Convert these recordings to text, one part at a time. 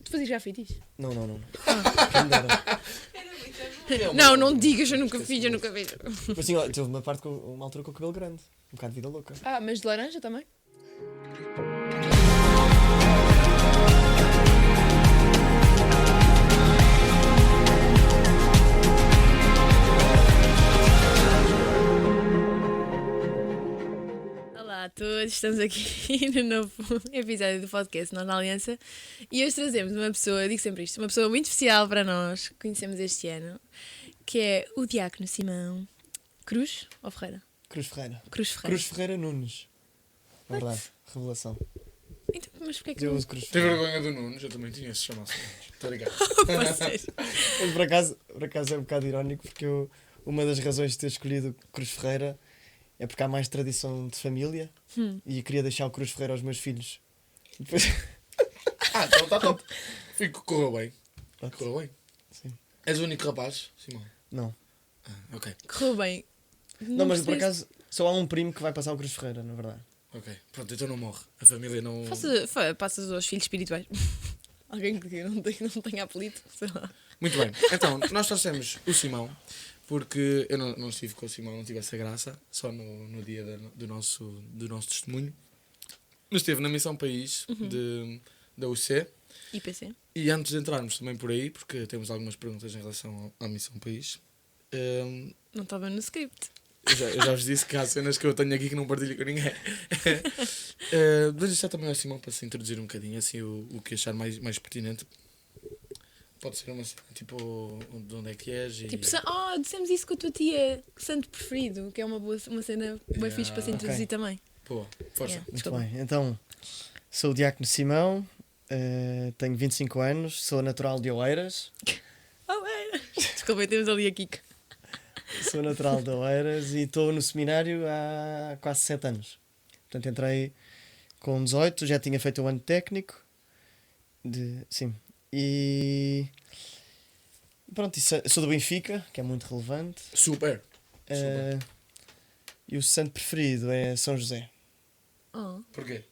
Tu fazias grafitis? Não. Não digas, eu nunca fiz. Mas sim, teve uma altura com o cabelo grande. Um bocado de vida louca. Ah, mas de laranja também? Olá a todos, estamos aqui no novo episódio do podcast Nós na Aliança e hoje trazemos uma pessoa, eu digo sempre isto, uma pessoa muito especial para nós, que conhecemos este ano, que é o Diácono Simão Cruz ou Ferreira? Cruz Ferreira. Cruz Ferreira Nunes. Na verdade, revelação. Então, mas porquê que Eu não? uso Cruz Tem Ferreira. vergonha do Nunes? Eu também tinha esse chamado. Está ligado? Vocês? Mas por acaso é um bocado irónico porque uma das razões de ter escolhido Cruz Ferreira é porque há mais tradição de família e queria deixar o Cruz Ferreira aos meus filhos. Depois... Então está top. Correu bem. Correu bem. Sim. És o único rapaz, Simão? Não. Ok. Correu bem. Não, mas por percebeste? acaso só há um primo que vai passar o Cruz Ferreira, na verdade. Ok. Pronto, então não morre. A família não... Passas aos filhos espirituais. Alguém que não tenha apelido, sei lá. Muito bem. Então, nós trouxemos o Simão porque eu não estive com o Simão, não tive essa graça, só no dia do nosso testemunho. Mas esteve na Missão País da UC. IPC. E antes de entrarmos também por aí, porque temos algumas perguntas em relação à Missão País, Não estava no script. eu já vos disse que há cenas que eu tenho aqui que não partilho com ninguém. Mas isto é também ao Simão para se introduzir um bocadinho, assim, o que achar mais pertinente. Pode ser uma cena, tipo, de onde é que és e... Tipo, dissemos isso com a tua tia, santo preferido, que é uma cena bem fixe para se introduzir ok. também. Pô, força. Yeah. Muito Desculpa. bem. Então, sou o Diácono Simão, tenho 25 anos, sou natural de Oeiras. Desculpa, temos ali a Kika. Sou natural de Oeiras e estou no seminário há quase 7 anos. Portanto, entrei com 18, já tinha feito o ano técnico. Sim. E pronto, sou do Benfica, que é muito relevante. Super. E o santo preferido é São José. Oh. Porquê?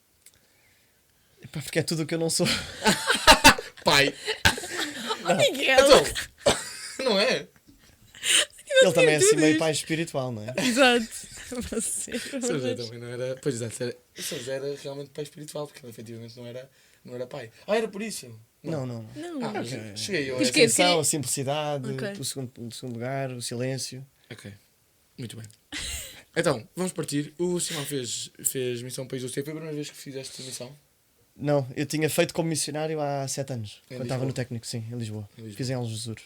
Epá, porque é tudo o que eu não sou. Pai. Miguel! Então, não é? Ele também é assim meio pai espiritual, não é? Exato. Você. São José também não era... Pois exato, São José era realmente pai espiritual, porque ele efetivamente não era pai. Ah, era por isso? Não. Não. Mas cheguei eu a Diz essa... que é- A simplicidade, Ok. o segundo lugar, o silêncio. Ok, muito bem. Então, vamos partir. O Simão fez Missão País do Céu. Foi a primeira vez que fizeste missão? Não, eu tinha feito como missionário há 7 anos. Em Quando estava Lisboa? no técnico, sim, em Lisboa. Em Lisboa. Fiz em Algesur.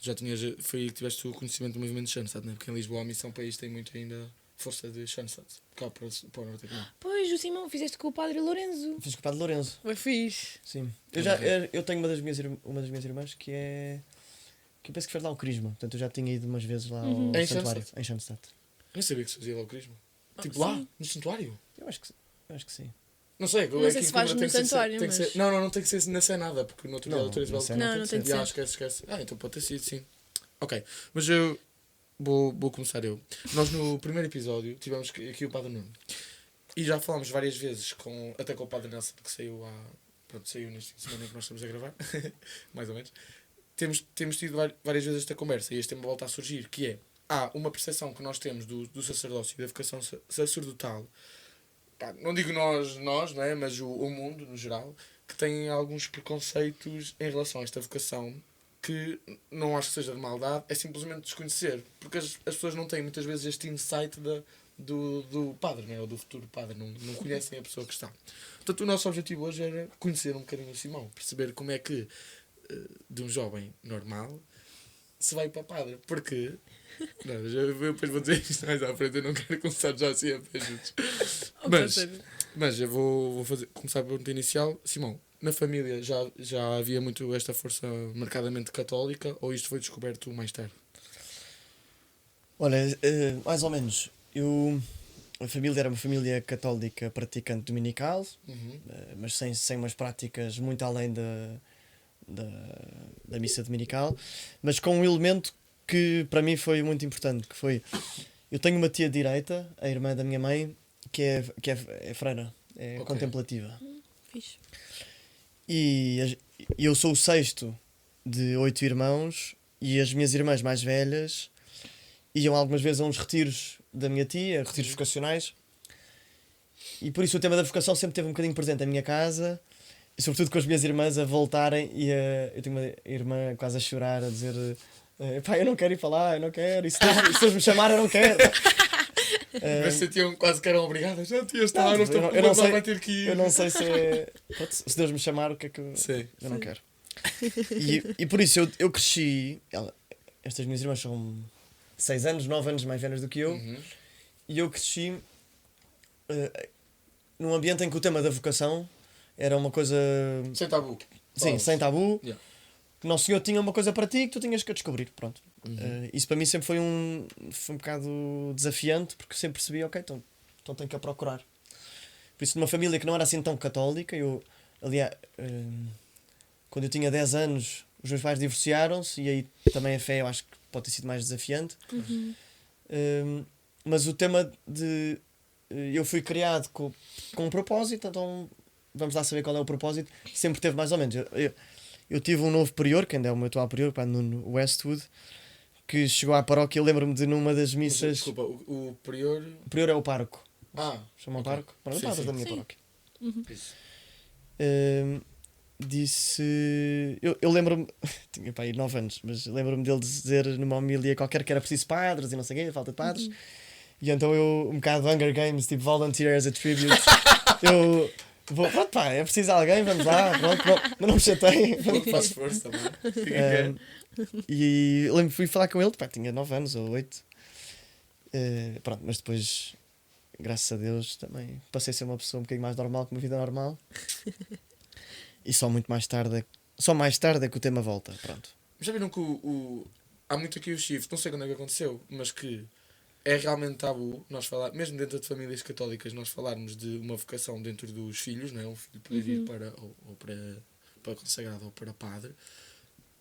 Já tinhas... Foi aí que tiveste o conhecimento do movimento de Schanstatt, não é? Porque em Lisboa a Missão País tem muito ainda força de Schanstatt. Cá para o norte aqui não. Pois, o Simão, fizeste com o padre Lourenço. Fiz com o Padre Lourenço, Foi fixe. sim. Ok. Eu tenho uma das minhas irmãs que é... que eu penso que fez lá o Crisma. Portanto, eu já tinha ido umas vezes lá ao Em santuário, Schanstatt? em Schanstatt. Nem sabia que se fazia lá o crisma. Tipo sim. lá, no santuário. Eu acho que sim. Não sei, Não sei que se faz em no Coimbra tem que ser- santuário, tem que mas- ser- Não tem que ser na Sé nada, porque no outro dia a doutora na Isabel... Sé Não, não tem de ser. Esquece. Então pode ter sido, sim. Ok, mas eu vou começar eu. Nós no primeiro episódio tivemos aqui o Padre Nuno. E já falámos várias vezes, até com o Padre Nelson, que saiu saiu nesta semana em que nós estamos a gravar, mais ou menos. Temos tido várias vezes esta conversa e este tema volta a surgir, que é, há uma percepção que nós temos do sacerdócio e da vocação sacerdotal, pá, não digo nós, não é? Mas o mundo, no geral, que tem alguns preconceitos em relação a esta vocação que não acho que seja de maldade, é simplesmente desconhecer, porque as pessoas não têm muitas vezes este insight do padre, não é? Ou do futuro padre, não conhecem a pessoa que está. Portanto, o nosso objetivo hoje era conhecer um bocadinho o Simão, perceber como é que de um jovem normal se vai para padre, porque não, eu depois vou dizer isto mais à frente, eu não quero começar já assim a pé juntos. Mas eu vou começar a pergunta inicial. Simão, na família já havia muito esta força marcadamente católica ou isto foi descoberto mais tarde? Olha, mais ou menos. A família era uma família católica praticante dominical, mas sem umas práticas muito além da missa dominical, mas com um elemento que para mim foi muito importante, que foi, eu tenho uma tia direita, a irmã da minha mãe, que é freira, é Ok. contemplativa. Fixe. E eu sou o sexto de 8 irmãos e as minhas irmãs mais velhas iam algumas vezes a uns retiros da minha tia, retiros vocacionais. E por isso o tema da vocação sempre teve um bocadinho presente na minha casa. E sobretudo com as minhas irmãs a voltarem eu tenho uma irmã quase a chorar, a dizer pá, eu não quero ir para lá, eu não quero, e se Deus me chamar eu não quero. Mas sentiam quase que eram obrigadas. Não, tia, está lá, eu não sei, vai ter que ir. eu não sei se é... Pronto, se Deus me chamar, o que é que eu, Sim. eu não quero. E por isso eu cresci, estas minhas irmãs são 6 anos, 9 anos mais velhas do que eu, e eu cresci num ambiente em que o tema da vocação era uma coisa... Sem tabu. Sim, sem tabu. Yeah. Que Nosso Senhor tinha uma coisa para ti que tu tinhas que a descobrir. Pronto. Isso para mim sempre foi um bocado desafiante, porque sempre percebi, ok, então tenho que a procurar. Por isso, numa família que não era assim tão católica, aliás, quando eu tinha 10 anos, os meus pais divorciaram-se, e aí também a fé eu acho que pode ter sido mais desafiante. Mas o tema de... eu fui criado com um propósito, então vamos lá saber qual é o propósito. Sempre teve mais ou menos. Eu tive um novo prior, que ainda é o meu atual prior, no Westwood, que chegou à paróquia. Eu lembro-me de numa das missas... Desculpa, o prior... O prior é o pároco. Ah, Chama ok. pároco. Pronto, Sim, palavras sim. da minha Sim. paróquia. Isso. Disse... Eu lembro-me... Tinha pá, aí 9 anos, mas lembro-me dele dizer numa homilia qualquer que era preciso padres e não sei o quê, falta de padres. E então eu, um bocado Hunger Games, tipo volunteer as a tribute. Eu vou, pronto pá, é preciso alguém, vamos lá, pronto, mas não me chateiem. Pronto, faço força também. E eu lembro que fui falar com ele, pá, tinha 9 anos ou 8. Pronto, mas depois, graças a Deus, também passei a ser uma pessoa um bocadinho mais normal, com uma vida normal. E só mais tarde é que o tema volta, pronto. Já viram que há muito aqui o shift, não sei quando é que aconteceu, mas que é realmente tabu nós falar, mesmo dentro de famílias católicas, nós falarmos de uma vocação dentro dos filhos, não é? Um filho poder ir para consagrado ou para padre.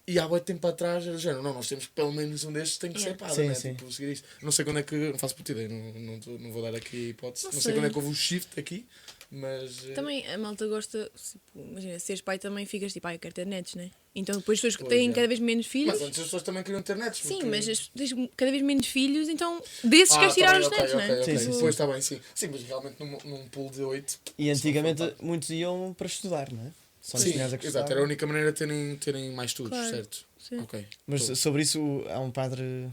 E há muito tempo atrás era género, não, nós temos que pelo menos um destes tem que ser padre, Sim, né? sim. Tipo, seguir isto. Não sei quando é que, não faço puta ideia, não vou dar aqui a hipótese, não sei sei. quando é que houve o shift aqui, mas... Também a malta gosta, tipo, imagina, se seres pai também ficas tipo, eu quero ter netos, né? Então depois as pessoas Pois, têm é. cada vez menos filhos. Mas antes as pessoas também queriam ter netos. Sim, porque- mas tens cada vez menos filhos, então desses queres tá tirar bem, os netos, ok, não é? ok. Sim, sim, Pois está bem, sim. Sim, mas realmente num pool de 8. E antigamente muitos iam para estudar, não é? Só Sim, ensinás a que exato, era a única maneira de terem mais estudos, Claro. certo? Sim. Ok. Mas Tô. sobre isso há um padre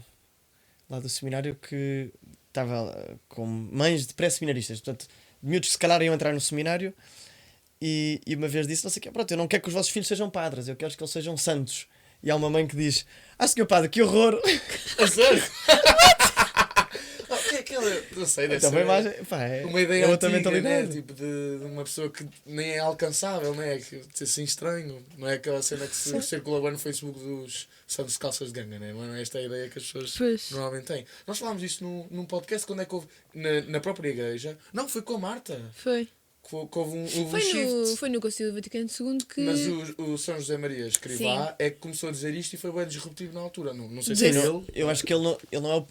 lá do seminário que estava com mães de pré-seminaristas, portanto, miúdos que se calhar iam entrar no seminário e uma vez disse, não sei o quê, pronto, eu não quero que os vossos filhos sejam padres, eu quero que eles sejam santos. E há uma mãe que diz, senhor padre, que horror! A sério? Que é aquela, não sei, deve Então, ser pá, uma ideia é outra antiga, né? mentalidade. Tipo de uma pessoa que nem é alcançável, né? Que assim estranho. Não é aquela cena que se circula no Facebook dos santos calças de ganga, né? Não é esta a ideia que as pessoas Pois. normalmente têm. Nós falámos disto num podcast quando é que houve na própria igreja. Não, foi com a Marta. Foi. Que houve um shift. Foi no Concílio do Vaticano II que. Mas o São José Maria Escrivá é que começou a dizer isto e foi bem disruptivo na altura. Não sei se Sim, é não, ele. eu acho que ele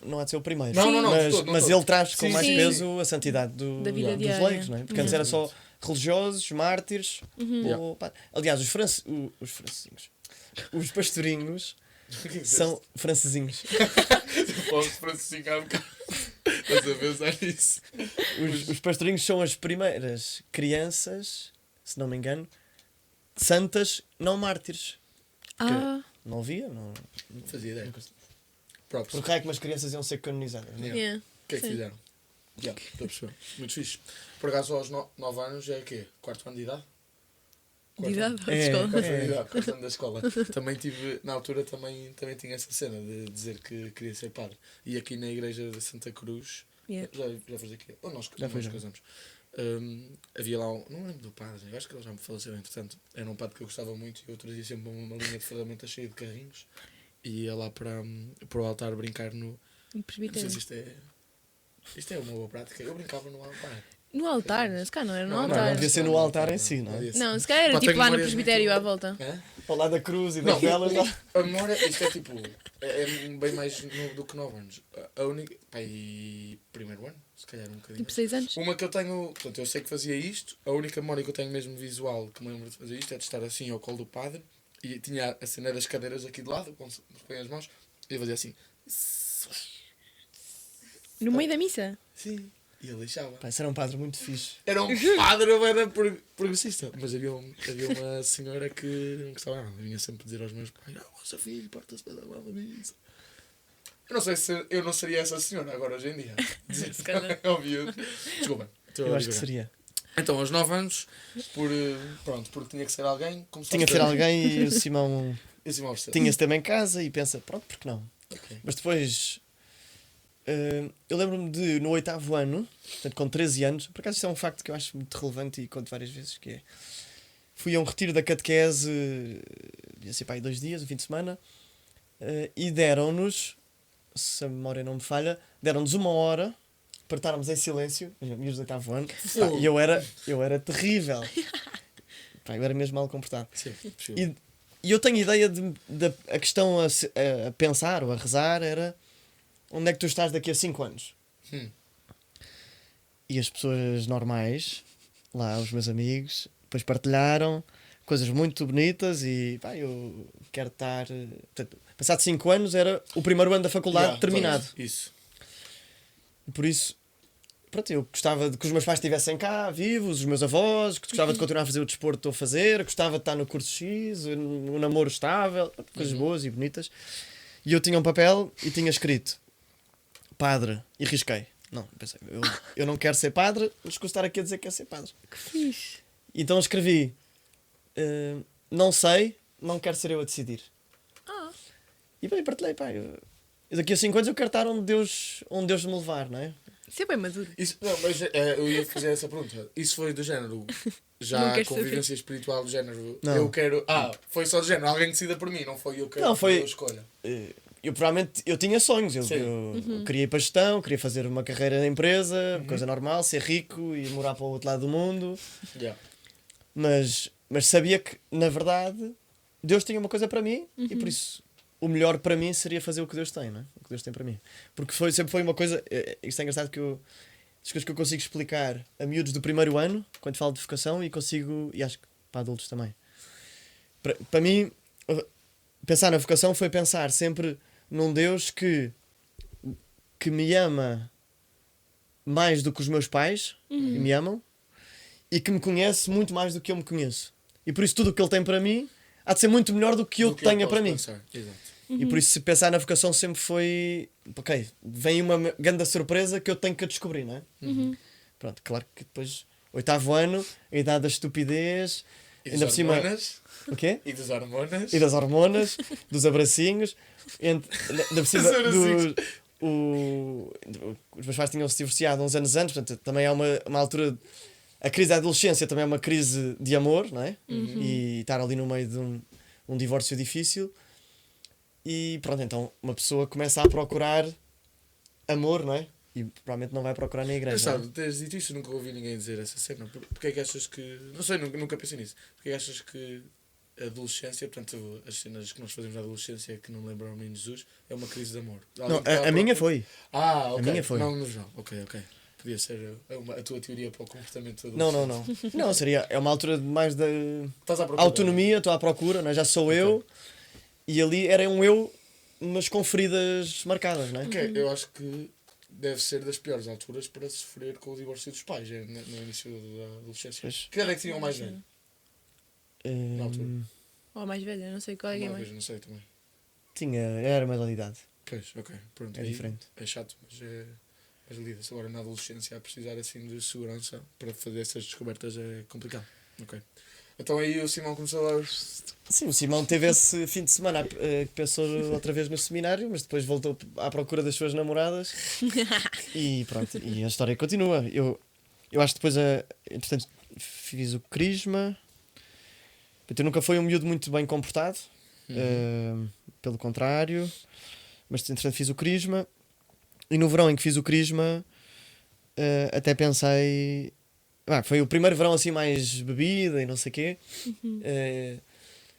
não há de ser o primeiro. Não, não, não, mas de todo, não mas todo. ele traz com Sim, mais sim. peso a santidade Da vida dos diária. leigos, não é? Porque antes era só religiosos, mártires. Ou, pá, aliás, os francesinhos. Os pastorinhos são francesinhos. Posso franciscar um bocado. Estás a pensar nisso? Os pastorinhos são as primeiras crianças, se não me engano, santas, não mártires. Ah, Não havia, não. Não fazia ideia. Próprios. Porque é que umas crianças iam ser canonizadas, não é? Yeah. yeah. O que é que Sim. fizeram? Já, estou a perceber. Muito fixe. Por acaso, aos 9 anos é o quê? 4º ano de idade? De idade, à É. escola. 4º ano de idade, 4º ano da escola. Também tive, na altura, também tinha essa cena de dizer que queria ser padre. E aqui na igreja de Santa Cruz, Yeah. já foste aqui? Ou nós, Já foi, nós já. casamos. Havia lá não lembro do padre, eu acho que ele já me faleceu, entretanto. Era um padre que eu gostava muito e eu trazia sempre uma linha de ferramenta cheia de carrinhos e ia lá para o altar brincar no. Um Não sei presbitério. se isto é uma boa prática. Eu brincava no altar. No altar, se calhar não era no Não, altar. não devia ser no altar em si, não é? devia ser. Não, se calhar era Pá, tipo tenho lá no memórias presbitério muito- à volta. Hã? Para lá da cruz e Não, das velas. Lá. a memória, isto é tipo, é bem mais novo do que 9 anos. A única, pá, e primeiro ano, se calhar um bocadinho. Tipo 6 anos. Uma que eu tenho, portanto, eu sei que fazia isto, a única memória que eu tenho mesmo visual que me lembro de fazer isto é de estar assim ao colo do padre e tinha a cena das cadeiras aqui de lado, quando se põe as mãos, e eu fazia assim. No meio da missa. Sim. E ele deixava. Pá, isso era um padre muito fixe. Era um padre, eu era progressista. Mas havia uma senhora que não gostava nada. Vinha sempre dizer aos meus pais: "Ah, vosso filho, porta-se para dar mal da missa." Eu não sei se eu não seria essa senhora agora hoje em dia. Se calhar. É óbvio. Desculpa. Eu acho que seria. Então, aos 9 anos, pronto, porque tinha que ser alguém. Tinha que ser alguém e o Simão Esse mal percebe. tinha-se também em casa e pensa, pronto, porque não? Ok. Mas depois, eu lembro-me de, no 8º ano, portanto com 13 anos, por acaso isto é um facto que eu acho muito relevante e conto várias vezes, que é, fui a um retiro da catequese, ia ser para aí 2 dias, um fim de semana, e deram-nos, se a memória não me falha, deram-nos 1 hora para estarmos em silêncio, miúdos do 8º ano, pá, e eu era terrível. Pá, eu era mesmo mal comportado. Sim, E eu tenho ideia de a questão a pensar ou a rezar era onde é que tu estás daqui a 5 anos? Hum. E as pessoas normais, lá os meus amigos, depois partilharam coisas muito bonitas e pá, eu quero estar... Portanto, passado 5 anos era o primeiro ano da faculdade Yeah, terminado. pois, isso. E por isso, pronto, eu gostava de que os meus pais estivessem cá, vivos, os meus avós, gostava de continuar a fazer o desporto que estou a fazer, gostava de estar no curso X, um namoro estável, coisas boas e bonitas. E eu tinha um papel e tinha escrito padre, e risquei. Não, pensei, eu não quero ser padre, mas custa estar aqui a dizer que quero ser padre. Que fixe. Então escrevi, não sei, não quero ser eu a decidir. Ah, E bem, partilhei, pá, daqui a 5 anos eu quero estar onde Deus me levar, não é? isso é bem maduro. Isso, não, mas eu ia fazer essa pergunta. Isso foi do género. Não Já queres convivência espiritual do género. Não. Eu quero. Foi só do género. Alguém decida por mim, não foi eu que Não, foi- eu escolha. Eu provavelmente eu tinha sonhos, eu Uhum. queria ir para a gestão, queria fazer uma carreira na empresa, coisa normal, ser rico e morar para o outro lado do mundo, Yeah. mas sabia que na verdade Deus tinha uma coisa para mim e por isso o melhor para mim seria fazer o que Deus tem, não é? O que Deus tem para mim. Porque sempre foi uma coisa, isto é engraçado que as coisas que eu consigo explicar a miúdos do primeiro ano, quando falo de vocação, e consigo, e acho que para adultos também. Para mim, pensar na vocação foi pensar sempre num Deus que me ama mais do que os meus pais e me amam e que me conhece muito mais do que eu me conheço. E por isso tudo o que ele tem para mim há de ser muito melhor do que eu Do que eu tenha posso para mim. pensar. Exato. E por isso se pensar na vocação sempre foi ok, vem uma grande surpresa que eu tenho que descobrir, não é? Pronto, claro que depois 8º ano, a idade da estupidez, E ainda dos por cima. hormonas. O quê? E dos hormonas. E das hormonas, dos abracinhos, ainda por cima Dos abracinhos. os meus pais tinham se divorciado uns anos antes, portanto também é uma altura. A crise da adolescência também é uma crise de amor, não é? E estar ali no meio de um divórcio difícil. E pronto, então uma pessoa começa a procurar amor, não é? E provavelmente não vai procurar na igreja. Engraçado, teres dito isso, nunca ouvi ninguém dizer essa cena. Porquê é que achas que. Não sei, nunca pensei nisso. Porquê é que achas que a adolescência, portanto, as cenas que nós fazemos na adolescência que não lembram o menino Jesus, é uma crise de amor? Não, Alguém que está a minha procura- foi. Ah, ok. A minha foi. Não, no geral. Ok. Podia ser a tua teoria para o comportamento do Não. Não, é uma altura de mais da Estás à procura. autonomia, estou à procura, não é? Já sou eu. E ali era um eu, mas com feridas marcadas, não é? Ok, eu acho que deve ser das piores alturas para sofrer com o divórcio dos pais, no início da adolescência. Pois. Que idade é que tinham mais velho? Na altura. Ou a mais velha, não sei qual é que é Uma mais. vez, não sei também. Era mais da idade. Pois, ok. Pronto, É aí diferente. É chato, mas lida-se. Agora na adolescência a precisar assim de segurança para fazer essas descobertas é complicado. Ok. Então aí o Simão começou a... Sim, o Simão teve esse fim de semana que pensou outra vez no seminário, mas depois voltou à procura das suas namoradas e pronto, e a história continua. Eu acho que depois, entretanto, fiz o crisma. Eu nunca fui um miúdo muito bem comportado, pelo contrário, mas entretanto fiz o crisma e no verão em que fiz o crisma até pensei Foi o primeiro verão assim mais bebida e não sei o quê.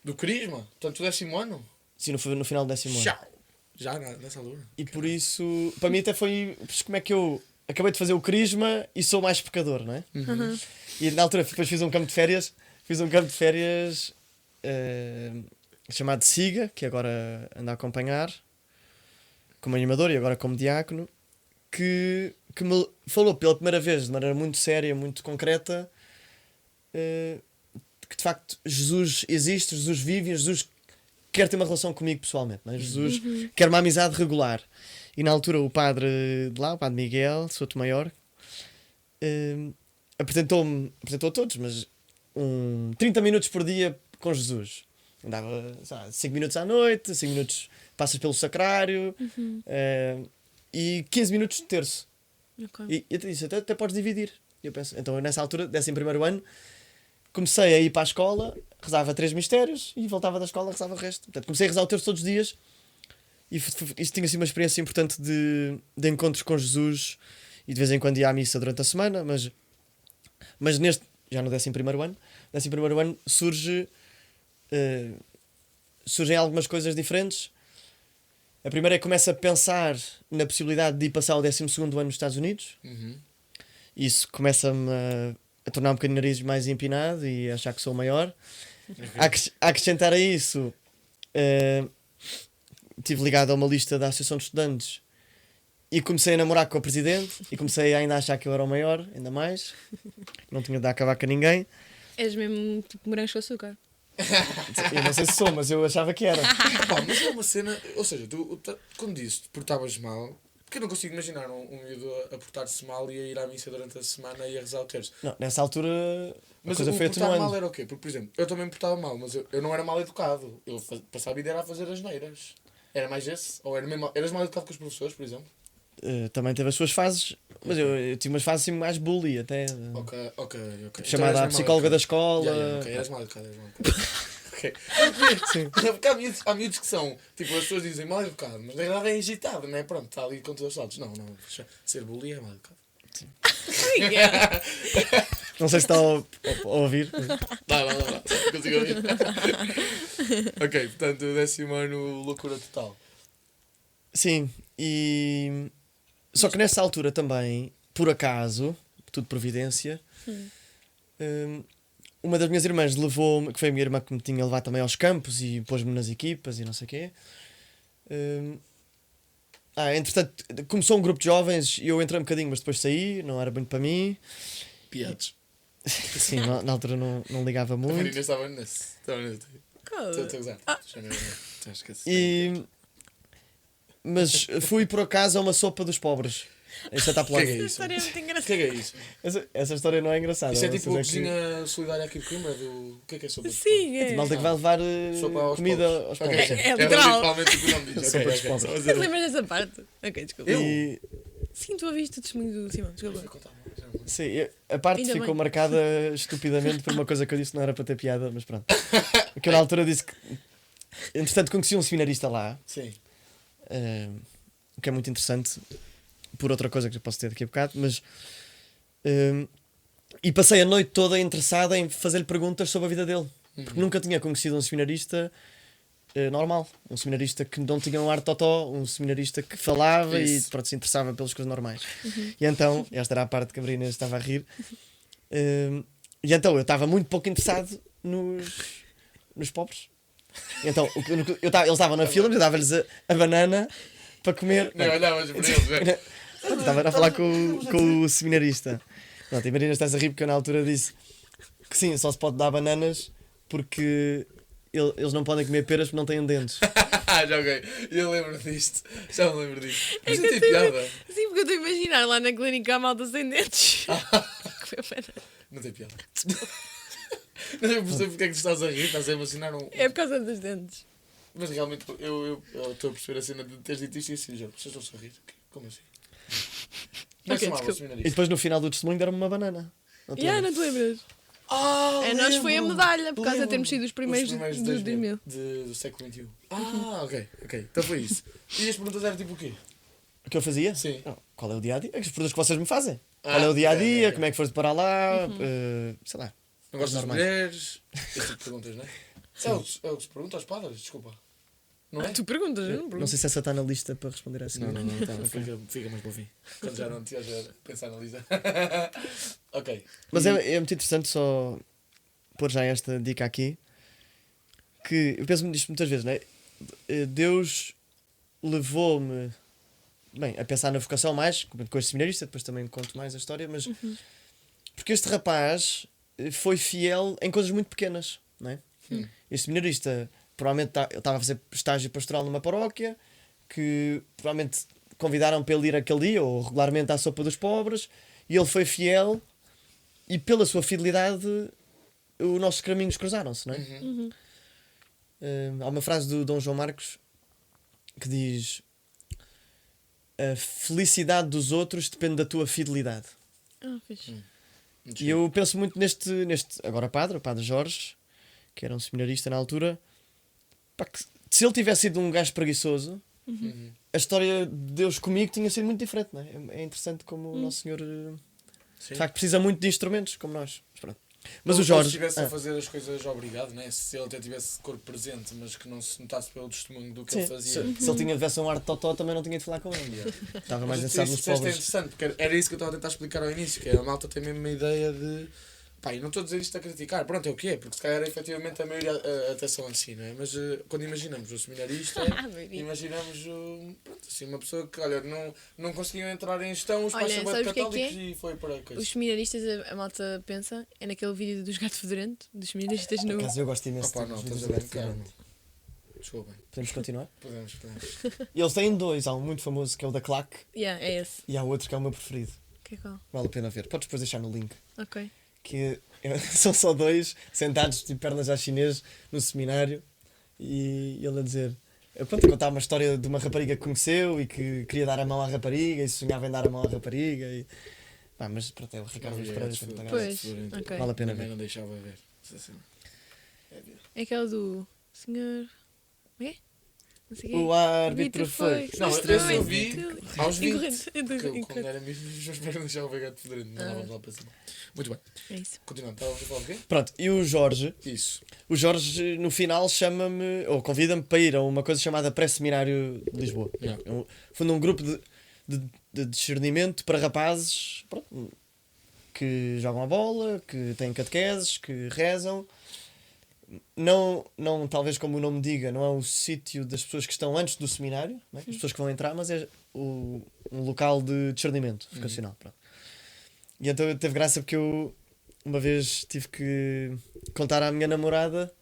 Do Crisma? Portanto, o 10º ano? Sim, no final do 10º ano. Tchau! Já nessa altura. E por isso, para mim até foi. Como é que eu acabei de fazer o Crisma e sou mais pecador, não é? E na altura depois fiz um campo de férias. Chamado Siga, que agora ando a acompanhar como animador e agora como diácono, que me falou pela primeira vez de maneira muito séria, muito concreta, que de facto Jesus existe, Jesus vive e Jesus quer ter uma relação comigo pessoalmente, não é? Jesus quer uma amizade regular. E na altura o padre de lá, o padre Miguel, Souto Maior, apresentou a todos, mas 30 minutos por dia com Jesus. Dava 5 minutos à noite, 5 minutos passas pelo sacrário e 15 minutos de terço. Ok. E eu te disse, até podes dividir. E eu penso, então nessa altura, 11º ano, comecei a ir para a escola, rezava 3 mistérios e voltava da escola, rezava o resto. Portanto, comecei a rezar o terço todos os dias e isso tinha sido uma experiência importante de encontros com Jesus e de vez em quando ia à missa durante a semana, mas neste, já no 11º ano, surgem algumas coisas diferentes. A primeira é que começo a pensar na possibilidade de ir passar o 12º ano nos Estados Unidos. Isso começa-me a tornar um bocadinho o nariz mais empinado e a achar que sou o maior. A acrescentar a isso, estive ligado a uma lista da Associação de Estudantes e comecei a namorar com a presidente e comecei ainda a achar que eu era o maior, ainda mais. Não tinha de dar a acabar com ninguém. És mesmo tipo morangos com açúcar. Eu não sei se sou, mas eu achava que era. Pá, mas é uma cena. Ou seja, tu quando disse te portavas mal, porque eu não consigo imaginar um miúdo a portar-se mal e a ir à missa durante a semana e a rezar o terço. Não, nessa altura Mas a coisa o foi portar mal atenuando. era o quê? Porque, por exemplo, eu também me portava mal, mas eu não era mal educado. Eu passava a vida era a fazer asneiras. Era mais esse? Ou eras mal educado com os professores, por exemplo? Também teve as suas fases, mas eu tive umas fases assim mais bully até. Ok. Chamada Então à eras psicóloga da mal escola. educado. Ok, eras mal educado. Ok. Sim. Porque há miúdos que são, tipo, as pessoas dizem mal educado, mas na verdade é agitado, não é? Pronto, está ali com todos os saltos. Não, ser bully é mal educado. Não sei se está a ouvir. Dá, consigo ouvir. Ok, portanto, 10º ano, loucura total. Sim, e. Só que nessa altura também, por acaso, tudo providência, uma das minhas irmãs levou-me, que foi a minha irmã que me tinha levado também aos campos e pôs-me nas equipas e não sei o quê. Entretanto, começou um grupo de jovens e eu entrei um bocadinho, mas depois saí, não era bem para mim. Piados. Sim, na altura não ligava A muito. Marina estava nesse. Estou a gozar. Mas fui por acaso a uma sopa dos pobres em Santa O que é Apolónia. isso? História é muito O engraçada. que é isso? Essa história não é engraçada. Isso é vocês tipo a que- cozinha solidária aqui de Coimbra do... O que é sopa de Sim, é. Malta que vai levar Sopa aos comida pobres. aos Ok, pobres. É literal. literalmente o que o nome diz. Sopa dos pobres. Mas lembras dessa parte? Ok, desculpa. Eu? E, Sim, tu ouviste o testemunho do Simão, desculpa. sim, a parte Ainda ficou bem. marcada estupidamente por uma coisa que eu disse que não era para ter piada, mas pronto. Porque eu na altura disse que. Entretanto, conheci um seminarista lá, Sim. o que é muito interessante, por outra coisa que eu posso ter daqui a bocado, mas. E passei a noite toda interessada em fazer-lhe perguntas sobre a vida dele. Porque nunca tinha conhecido um seminarista normal. Um seminarista que não tinha um ar totó, um seminarista que falava Isso. e pronto, se interessava pelas coisas normais. E então, esta era a parte que a Brina estava a rir. E então eu estava muito pouco interessado nos pobres. E então, eles estavam na fila, mas eu dava-lhes a banana para comer. Nem olhavas para eles, é? Estava a falar com o seminarista. Pronto, e Marina está-se a rir porque eu na altura disse que sim, só se pode dar bananas porque eles não podem comer peras porque não têm dentes. Já ok. Eu lembro disto. Já me lembro disto. É Mas que não eu tem tenho- piada. Sim, porque eu estou a imaginar lá na clínica a malta sem dentes. Que foi pena. Não tem piada. Não eu percebo porque é que tu estás a rir, estás a imaginar um... É por causa dos dentes. Mas realmente eu estou a perceber a cena de teres dito isto e assim, já, vocês estão a rir? Como assim? Como é que Ok, chamava o desculpa. E seminarista? depois no final do testemunho deram-me uma banana. Não te lembras? Não te lembras? Ah, É, nós foi a lembro-me. medalha, por causa de Lembro-me. termos sido os primeiros de do 2000. do século XXI. Ok. Então foi isso. E as perguntas eram tipo o quê? O que eu fazia? Sim. Não, qual é o dia a dia? As perguntas que vocês me fazem. Qual é o dia a dia, ok. como é que foste para lá, sei lá. Não gostas de normais. mulheres? Esse tipo de perguntas, não é? É o que se pergunta aos padres, desculpa. Não é? Tu perguntas, eu não Não pergunto. sei se essa está na lista para responder assim. Não, tá, fica mais para o fim. Quando já não estiveres a pensar na lista. Ok. Mas é muito interessante só pôr já esta dica aqui, que eu penso nisto muitas vezes, não é? Deus levou-me, bem, a pensar na vocação mais, com este seminarista, depois também conto mais a história, mas porque este rapaz foi fiel em coisas muito pequenas, não é? Este seminarista provavelmente estava a fazer estágio pastoral numa paróquia, que provavelmente convidaram para ele ir aquele dia, ou regularmente à sopa dos pobres, e ele foi fiel, e pela sua fidelidade os nossos caminhos cruzaram-se, não é? Há uma frase do Dom João Marcos que diz: a felicidade dos outros depende da tua fidelidade. Fixe. E eu penso muito neste agora padre, o padre Jorge, que era um seminarista na altura, pá, que se ele tivesse sido um gajo preguiçoso, a história de Deus comigo tinha sido muito diferente, não é? É interessante como o Nosso Senhor de facto precisa muito de instrumentos como nós. Mas pronto. Mas o Jorge. Se estivesse a fazer as coisas obrigado, né? Se ele até tivesse corpo presente, mas que não se notasse pelo testemunho do que ele fazia. Se ele tivesse um ar de totó, também não tinha de falar com ele. Estava mais Mas interessado isso nos é pobres. interessante, porque era isso que eu estava a tentar explicar ao início, que a malta tem mesmo uma ideia de... Pá, e não estou a dizer isto a criticar, pronto, é o que é, porque se calhar efetivamente a maioria até são assim, não é? Mas quando imaginamos o seminarista, imaginamos pronto, assim, uma pessoa que, olha, não conseguiam entrar em gestão, os pais Olha, são bem sabes o que é que católicos é? e foi para a coisa. Os seminaristas, a malta pensa, é naquele vídeo dos gato fedorento, dos seminaristas no... Por acaso eu gosto imenso Opa, de não, vídeos estás a do Gato brincar, Fedorento. meu. Desculpem. Podemos continuar? Podemos. E eles têm dois, há um muito famoso que é o da Claque Yeah, é esse. e há outro que é o meu preferido. Que é qual? Vale a pena ver. Podes depois deixar no link. Ok. Que são só dois sentados de pernas à chinês no seminário e ele a dizer, pronto, a contar uma história de uma rapariga que conheceu e que queria dar a mão à rapariga e sonhava em dar a mão à rapariga e... Pá, mas pronto, é o Ricardo Luís Pereira, tem muita graça. Pois, ok. Vale a pena Também ver. não deixava ver. Assim. É vida. É aquele do senhor... Como é? Não sei O árbitro foi. Não, esse eu vi aos 20. Incorreto. Que quando era mesmo, os meus pais não deixavam ver gato fedorento, mandávamos lá para cima. Muito bem. É isso. Continuando, estávamos a falar do quê? Pronto, e o Jorge Isso. no final chama-me, ou convida-me para ir a uma coisa chamada Pré-Seminário de Lisboa. Yeah. Funda um grupo de discernimento para rapazes, pronto, que jogam a bola, que têm catequeses, que rezam. Não, talvez como o nome diga, não é o sítio das pessoas que estão antes do seminário, não é? As pessoas que vão entrar, mas é um local de discernimento vocacional. Pronto. E então teve graça porque eu uma vez tive que contar à minha namorada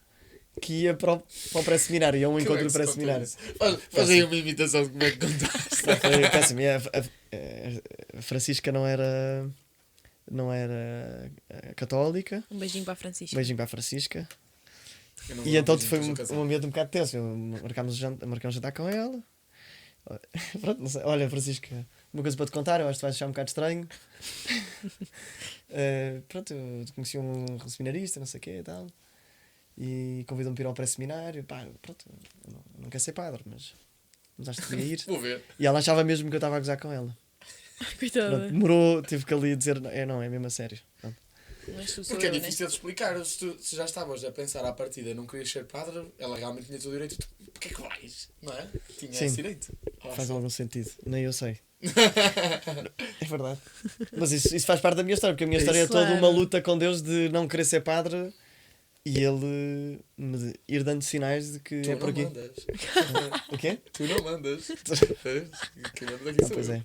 que ia para o pré-seminário, ia a um encontro Como é que se pré-seminário. conta isso? Faz aí uma imitação de como é que contaste. Foi péssimo. E a Francisca não era católica. Um beijinho para a Francisca. Beijinho para a Francisca. Eu não E vou então dar foi beijinhos, um ambiente um bocado tenso. Marcámos um jantar com ela. Pronto, não sei. Olha, Francisca, uma coisa para te contar, eu acho que vais achar um bocado estranho. Pronto, eu conheci um seminarista, não sei o quê e tal. E convidou-me para ir ao pré-seminário. Pá, pronto, eu não quero ser padre, mas acho que devia ir. Vou ver. E ela achava mesmo que eu estava a gozar com ela. Coitada. Pronto, demorou, tive que ali dizer, não, é mesmo a sério. Pronto. Mas tu sou Porque é eu, né? difícil de explicar. Se já estavas a pensar à partida, não querias ser padre, ela realmente tinha todo o direito. Porquê é que vais? Não é? Tinha Sim. esse direito. Faz algum sentido, nem eu sei. É verdade. Mas isso faz parte da minha história, porque a minha história é toda Claro. uma luta com Deus de não querer ser padre e ele me ir dando sinais de que Tu é não por aqui. mandas. O quê? Tu não mandas. Quem manda aqui Ah, sou pois eu. é.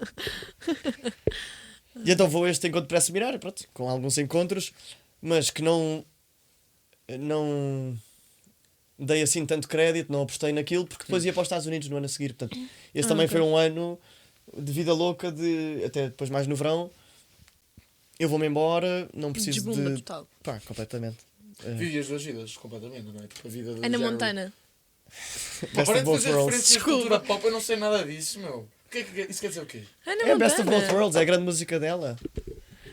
E então vou a este encontro pré-seminário, pronto, com alguns encontros, mas que não dei assim tanto crédito, não apostei naquilo, porque depois ia para os Estados Unidos no ano a seguir. Portanto, esse também ok. foi um ano de vida louca, até depois mais no verão. Eu vou-me embora, não preciso Desbumba de... total. Pá, completamente. Vivi as duas vidas completamente, não é? Tipo a vida do Ana género- Montana. Best Pá, para of de both fazer worlds. referências de Desculpa. cultura pop, eu não sei nada disso, meu. Isso quer dizer o quê? Ana É a Best of Both Montana. Worlds, é a grande música dela.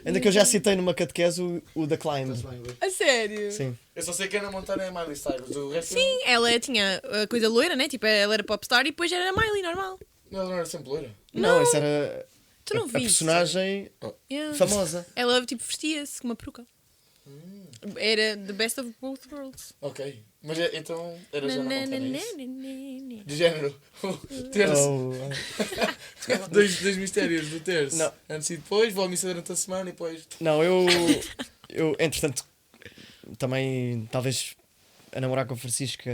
Ainda que eu já citei numa catequese o The Climb. A sério? Sim. Eu só sei que a Ana Montana é a Miley Cyrus. O resto Sim, ela tinha a coisa loira, né? Tipo, ela era popstar e depois era a Miley, normal. ela não era sempre loira. Não, isso era... Tu não a viste? personagem Yeah. famosa. Ela tipo vestia-se com uma peruca. Era the best of both worlds. Ok. Mas então era já na montanha, é isso? Nananana. De género. Terço. Ou, Dois mistérios do terço. Não. Antes e depois, vou à missa durante a semana e depois. não, eu, entretanto, também, talvez, a namorar com a Francisca,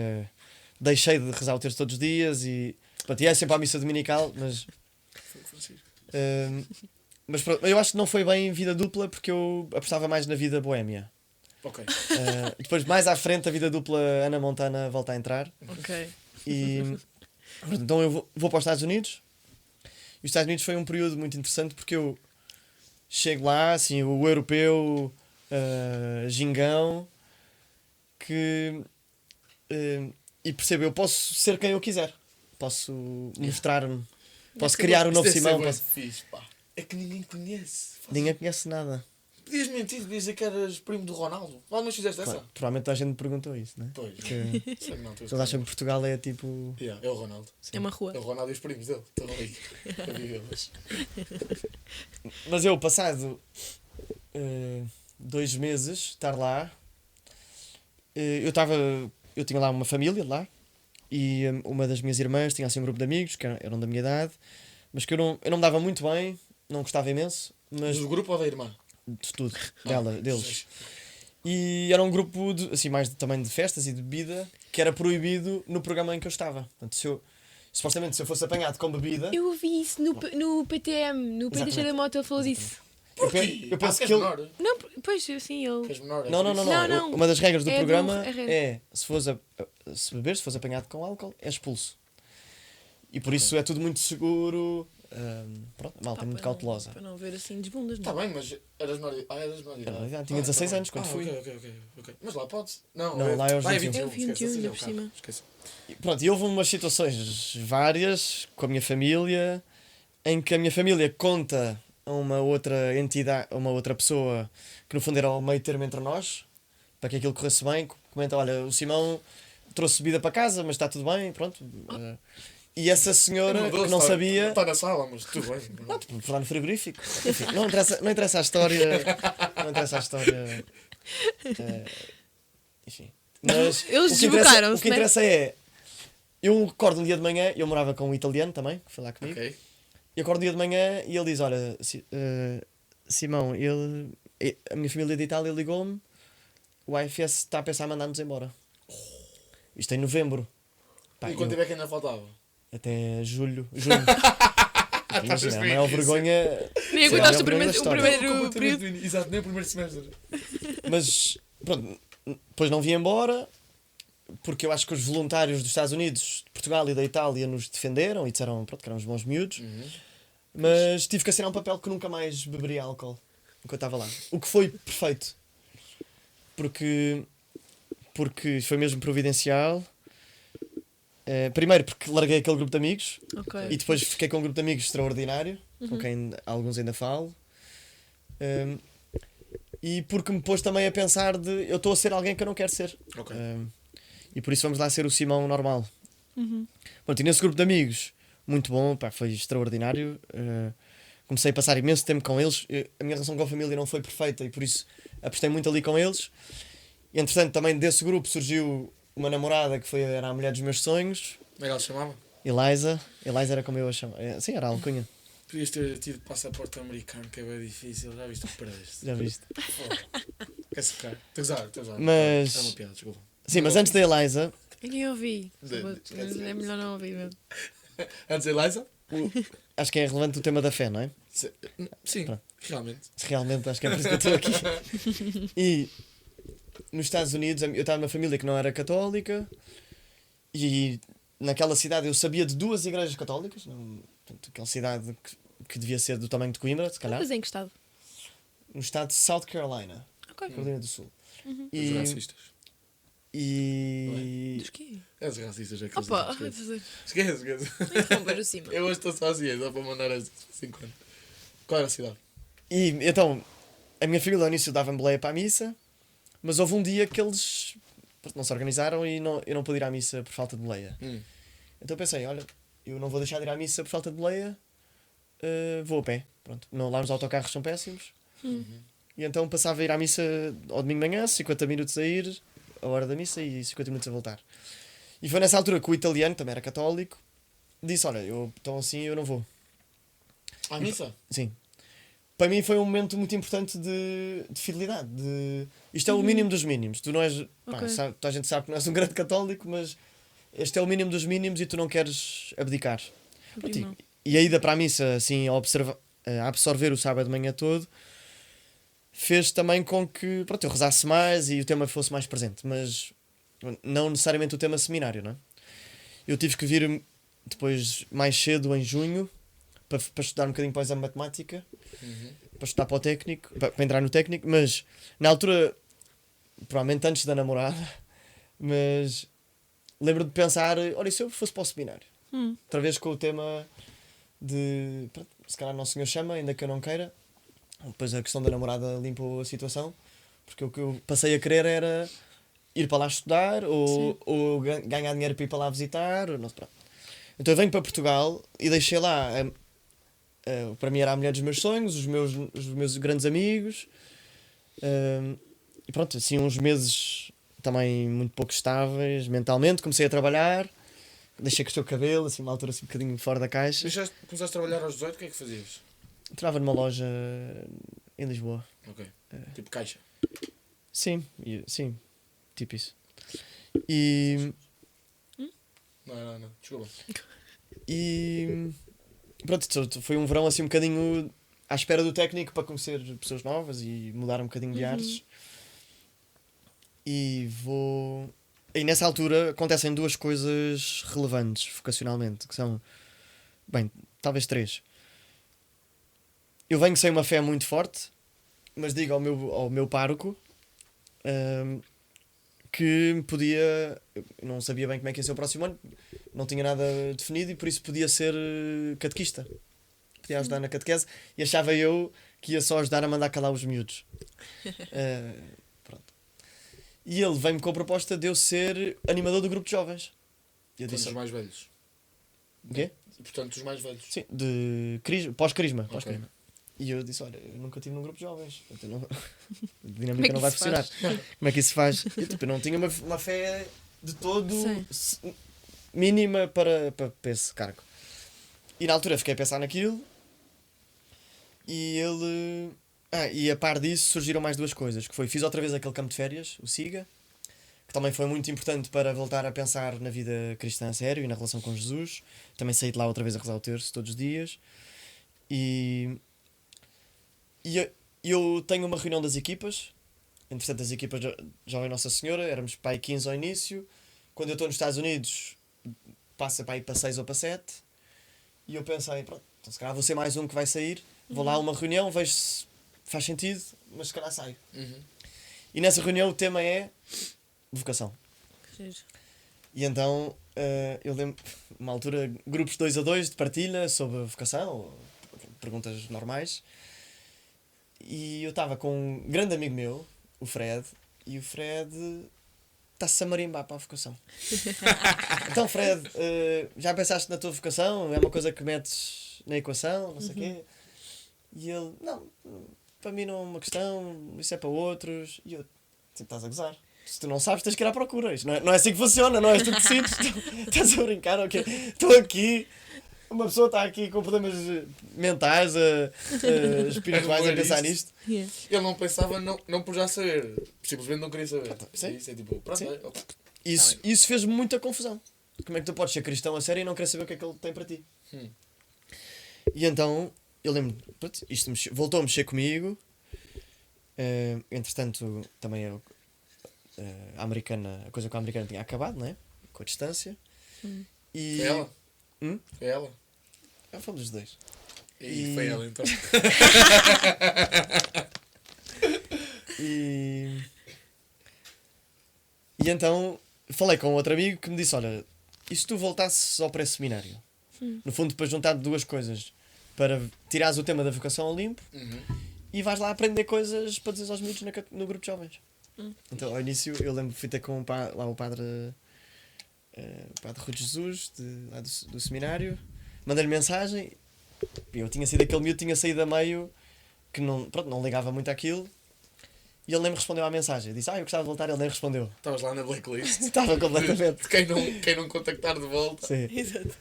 deixei de rezar o terço todos os dias e, pronto, ia sempre à missa dominical, mas... mas pronto, eu acho que não foi bem vida dupla porque eu apostava mais na vida boémia. Ok. Depois, mais à frente, a vida dupla Ana Montana volta a entrar. Ok. E pronto, então eu vou para os Estados Unidos. E os Estados Unidos foi um período muito interessante porque eu chego lá, assim, o europeu gingão, que e percebo, eu posso ser quem eu quiser. Posso mostrar-me. Posso criar o novo Simão. Fixe, pá. É que ninguém conhece. Ninguém conhece nada. Podias mentir, podias dizer que eras primo do Ronaldo. Alguma vez fizeste essa? Claro, provavelmente toda a gente me perguntou isso, né? Pois. Porque Sei que não, tu és eles acham que Portugal é tipo. Yeah, é o Ronaldo. É uma rua. É o Ronaldo e os primos dele. Estão ali. A vivê-los. Mas eu, passado 2 meses de estar lá, eu tinha lá uma família lá e uma das minhas irmãs tinha assim um grupo de amigos que eram da minha idade, mas que eu não me dava muito bem, não gostava imenso, mas Do grupo ou da irmã? de tudo, deles. Jesus. E era um grupo assim, mais também de festas e de bebida que era proibido no programa em que eu estava. Portanto, supostamente se eu fosse apanhado com bebida, Eu ouvi isso no PTM, no Pedro Teixeira da Moto, ele falou disso. eu penso que és ele. menor? Não, pois, sim, ele. És menor? é Não, por não, não, isso? não. Não, não. Uma das regras do É programa do- é se beber, se fores apanhado com álcool, é expulso. E por isso é tudo muito seguro. Pronto, a malta é muito cautelosa. Para não ver assim desbundas, Tá não. bem, mas eras menor. Eras menor de idade. Já tinha 16 anos quando fui. Ok. Mas lá pode-se. Não, Lá é aos 21. É o 21, esquece, ainda é o por carro, cima. esquece. E pronto, e houve umas situações várias com a minha família em que a minha família conta a uma outra entidade, a uma outra pessoa que no fundo era o meio termo entre nós, para que aquilo corresse bem, comenta, olha, o Simão trouxe bebida para casa, mas está tudo bem, pronto. E essa senhora que não sabia... Está na sala, mas tudo bem. Não, tipo, foi lá no frigorífico. Enfim, não interessa a história. Não interessa a história. Enfim. Mas Eles o que interessa, desbocaram-se, o que né? interessa é. Eu acordo um dia de manhã, eu morava com um italiano também, que foi lá comigo. Ok. E acordo um dia de manhã e ele diz: olha, Simão, a minha família de Itália ligou-me, o IFS está a pensar em mandar-nos embora. Isto em novembro. Pá, E quanto eu- tempo é que ainda faltava? até julho. Junho. Imagina, a maior início. vergonha. Nem Sim, aguentaste é o o primeiro primeiro período. Exato, nem o primeiro semestre. Mas pronto, depois não vim embora porque eu acho que os voluntários dos Estados Unidos, de Portugal e da Itália nos defenderam e disseram pronto, que eram uns bons miúdos. Mas tive que assinar um papel que nunca mais beberia álcool enquanto estava lá. O que foi perfeito. Porque foi mesmo providencial. Primeiro porque larguei aquele grupo de amigos Ok. e depois fiquei com um grupo de amigos extraordinário, com quem alguns ainda falo. E porque me pôs também a pensar de eu estou a ser alguém que eu não quero ser. Ok. E por isso vamos lá ser o Simão normal. Pronto, e nesse grupo de amigos, muito bom, pá, foi extraordinário. Comecei a passar imenso tempo com eles. A minha relação com a família não foi perfeita e por isso apostei muito ali com eles. E, entretanto, também desse grupo surgiu uma namorada que era a mulher dos meus sonhos, Como é que ela se chamava? Eliza. Eliza era como eu a chamava. Sim, era a alcunha. Podias ter tido passaporte americano, que é bem difícil. Já viste o que perdeste? Já viste? Quer secar? Estou a usar. Mas- É uma piada, desculpa. Sim, mas antes da Eliza, Ninguém ouvi. Esquece. É melhor não ouvir mesmo. Antes da Eliza? acho que é relevante o tema da fé, não é? Sim, Pronto. realmente. Realmente, acho que é por isso que eu estou aqui. E nos Estados Unidos, eu estava numa família que não era católica e naquela cidade eu sabia de 2 igrejas católicas, portanto, aquela cidade que devia ser do tamanho de Coimbra, se calhar, Mas em que estado? no estado de South Carolina, Ok. Carolina do Sul. Os E, racistas. e Dos quê? É os racistas, é que eles Opa, dizem. Esquece. interromper o cima. Eu hoje estou sozinho, dá para mandar as 50. Qual era a cidade? E então, a minha família ao início dava-me boleia para a missa, mas houve um dia que eles não se organizaram e eu não pude ir à missa por falta de boleia. Então eu pensei, olha, eu não vou deixar de ir à missa por falta de boleia, vou a pé. Pronto. Não, lá os autocarros são péssimos. E então passava a ir à missa ao domingo de manhã, 50 minutos a ir, a hora da missa, e 50 minutos a voltar. E foi nessa altura que o italiano, também era católico, disse, olha, então assim eu não vou. À missa? Sim. Para mim foi um momento muito importante de fidelidade. Isto é o mínimo dos mínimos. Tu não és. Pá, Ok. toda a gente sabe que não és um grande católico, mas este é o mínimo dos mínimos e tu não queres abdicar. Abrir mão. E a ida para a missa, assim, a absorver o sábado de manhã todo, fez também com que pronto, eu rezasse mais e o tema fosse mais presente. Mas não necessariamente o tema seminário, não é? Eu tive que vir depois, mais cedo, em junho, para estudar um bocadinho para o exame de matemática, para estudar para o técnico, para entrar no técnico, mas na altura, provavelmente antes da namorada, mas lembro de pensar, olha, e se eu fosse para o seminário? Outra vez com o tema de, pronto, se calhar Nosso Senhor chama, ainda que eu não queira. Depois a questão da namorada limpou a situação, porque o que eu passei a querer era ir para lá estudar, ou ganhar dinheiro para ir para lá visitar, ou não, pronto. Então eu venho para Portugal e deixei lá, para mim era a mulher dos meus sonhos, os meus grandes amigos, e pronto, assim uns meses também muito pouco estáveis mentalmente, comecei a trabalhar, deixei crescer o cabelo, assim uma altura assim um bocadinho fora da caixa. Começaste a trabalhar aos 18, o que é que fazias? Trabalhava numa loja em Lisboa. Ok. Tipo caixa. Sim, sim, tipo isso. E Não. Desculpa. E pronto, foi um verão assim um bocadinho à espera do técnico para conhecer pessoas novas e mudar um bocadinho de ares. E nessa altura acontecem duas coisas relevantes vocacionalmente, que são, bem, talvez três. Eu venho sem uma fé muito forte, mas digo ao meu pároco que me podia. Eu não sabia bem como é que ia ser o próximo ano, não tinha nada definido e por isso podia ser catequista. Podia ajudar na catequese e achava eu que ia só ajudar a mandar calar os miúdos. Pronto. E ele veio-me com a proposta de eu ser animador do grupo de jovens. E eu Disse disse: os mais velhos. o quê? E, portanto, os mais velhos. Sim, pós-carisma. Ok. E eu disse: olha, eu nunca tive num grupo de jovens. Portanto, a Como dinâmica é não que vai isso funcionar. faz? Como é que isso se faz? Eu não tinha uma fé de todo Sim. mínima para esse cargo. E na altura fiquei a pensar naquilo e ele. E a par disso surgiram mais duas coisas. Que foi, fiz outra vez aquele campo de férias, o SIGA, que também foi muito importante para voltar a pensar na vida cristã a sério e na relação com Jesus. Também saí de lá outra vez a rezar o terço todos os dias. E eu tenho uma reunião das equipas. Entretanto, as equipas Jovem Nossa Senhora, éramos para aí 15 ao início. Quando eu estou nos Estados Unidos, passa para aí para 6 ou para 7. E eu pensei, pronto, então se calhar vou ser mais um que vai sair. Vou lá a uma reunião, vejo se faz sentido, mas se calhar saio. E nessa reunião o tema é vocação. Giro. E então eu lembro, uma altura, grupos 2 a 2 de partilha sobre vocação, ou perguntas normais. E eu estava com um grande amigo meu, o Fred, e o Fred está-se a marimbar para a vocação. Então, Fred, já pensaste na tua vocação? É uma coisa que metes na equação, não sei o quê? E ele, não, para mim não é uma questão, isso é para outros. E eu, estás a gozar. Se tu não sabes, tens que ir à procura. Isto não é assim que funciona, não és tu que decides. Estás a brincar, ok? Estou aqui, uma pessoa está aqui com problemas mentais, espirituais, a pensar nisto. Yeah. Ele não pensava, não por já saber. Simplesmente não queria saber. Sim. Isso é tipo, pronto, Sim. ok. Isso fez-me muita confusão. Como é que tu podes ser cristão a sério e não querer saber o que é que ele tem para ti? E então, eu lembro, pronto, isto voltou a mexer comigo. Entretanto, também a coisa com a americana tinha acabado, não é? Com a distância. E... Foi ela? Hum? Foi ela? Fomos os dois. E foi ela então. E então falei com outro amigo que me disse: olha, e se tu voltasses ao pré-seminário? No fundo, para juntar duas coisas, para tirares o tema da vocação ao limpo e vais lá aprender coisas para dizer aos miúdos no grupo de jovens. Então, ao início, eu lembro que fui ter com lá o padre Rui Jesus, lá do seminário, mandei-lhe mensagem Eu tinha sido aquele miúdo, tinha saído a meio, que não, pronto, não ligava muito àquilo. E ele nem me respondeu à mensagem. Eu disse, eu gostava de voltar, ele nem respondeu. Estavas lá na blacklist. Estava completamente. De quem não contactar de volta. Sim. Exato.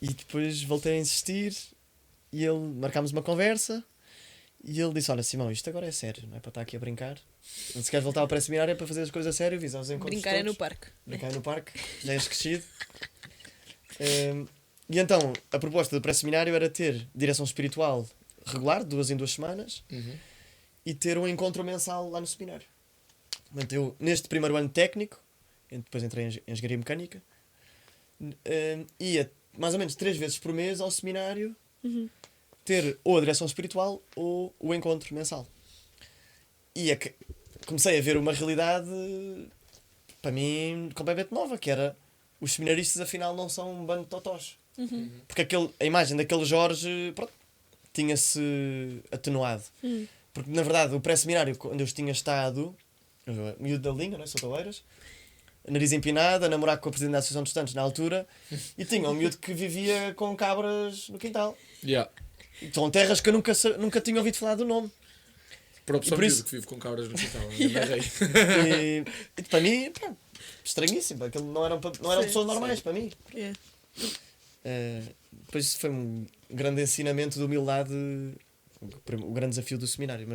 E depois voltei a insistir e ele marcámos uma conversa e ele disse, olha Simão, isto agora é sério, não é para estar aqui a brincar. Se queres voltar ao pré-seminário é para fazer as coisas a sério, visar os encontros Brincar é no todos. parque. Brincar é no parque, já és crescido. E então, a proposta do pré-seminário era ter direção espiritual regular, 2 em 2 semanas, Uhum. e ter um encontro mensal lá no seminário. Portanto, eu, neste primeiro ano técnico, depois entrei em engenharia mecânica, ia mais ou menos 3 vezes por mês ao seminário ter ou a direção espiritual ou o encontro mensal. E comecei a ver uma realidade, para mim, completamente nova, que era os seminaristas afinal não são um bando de totós. Porque a imagem daquele Jorge, pronto, tinha-se atenuado. Porque na verdade o pré-seminário, onde eu tinha estado, miúdo da linha, não é? Sou Oeiras, nariz empinado, a namorar com a presidente da Associação de Estudantes na altura, e tinha um miúdo que vivia com cabras no quintal. Yeah. São terras que eu nunca tinha ouvido falar do nome. Próprio E por só isso- que vive com cabras no quintal. E para mim, pá, estranhíssimo. Aquilo não eram Sim, pessoas normais para mim. Yeah. Depois isso foi um grande ensinamento de humildade, o grande desafio do seminário.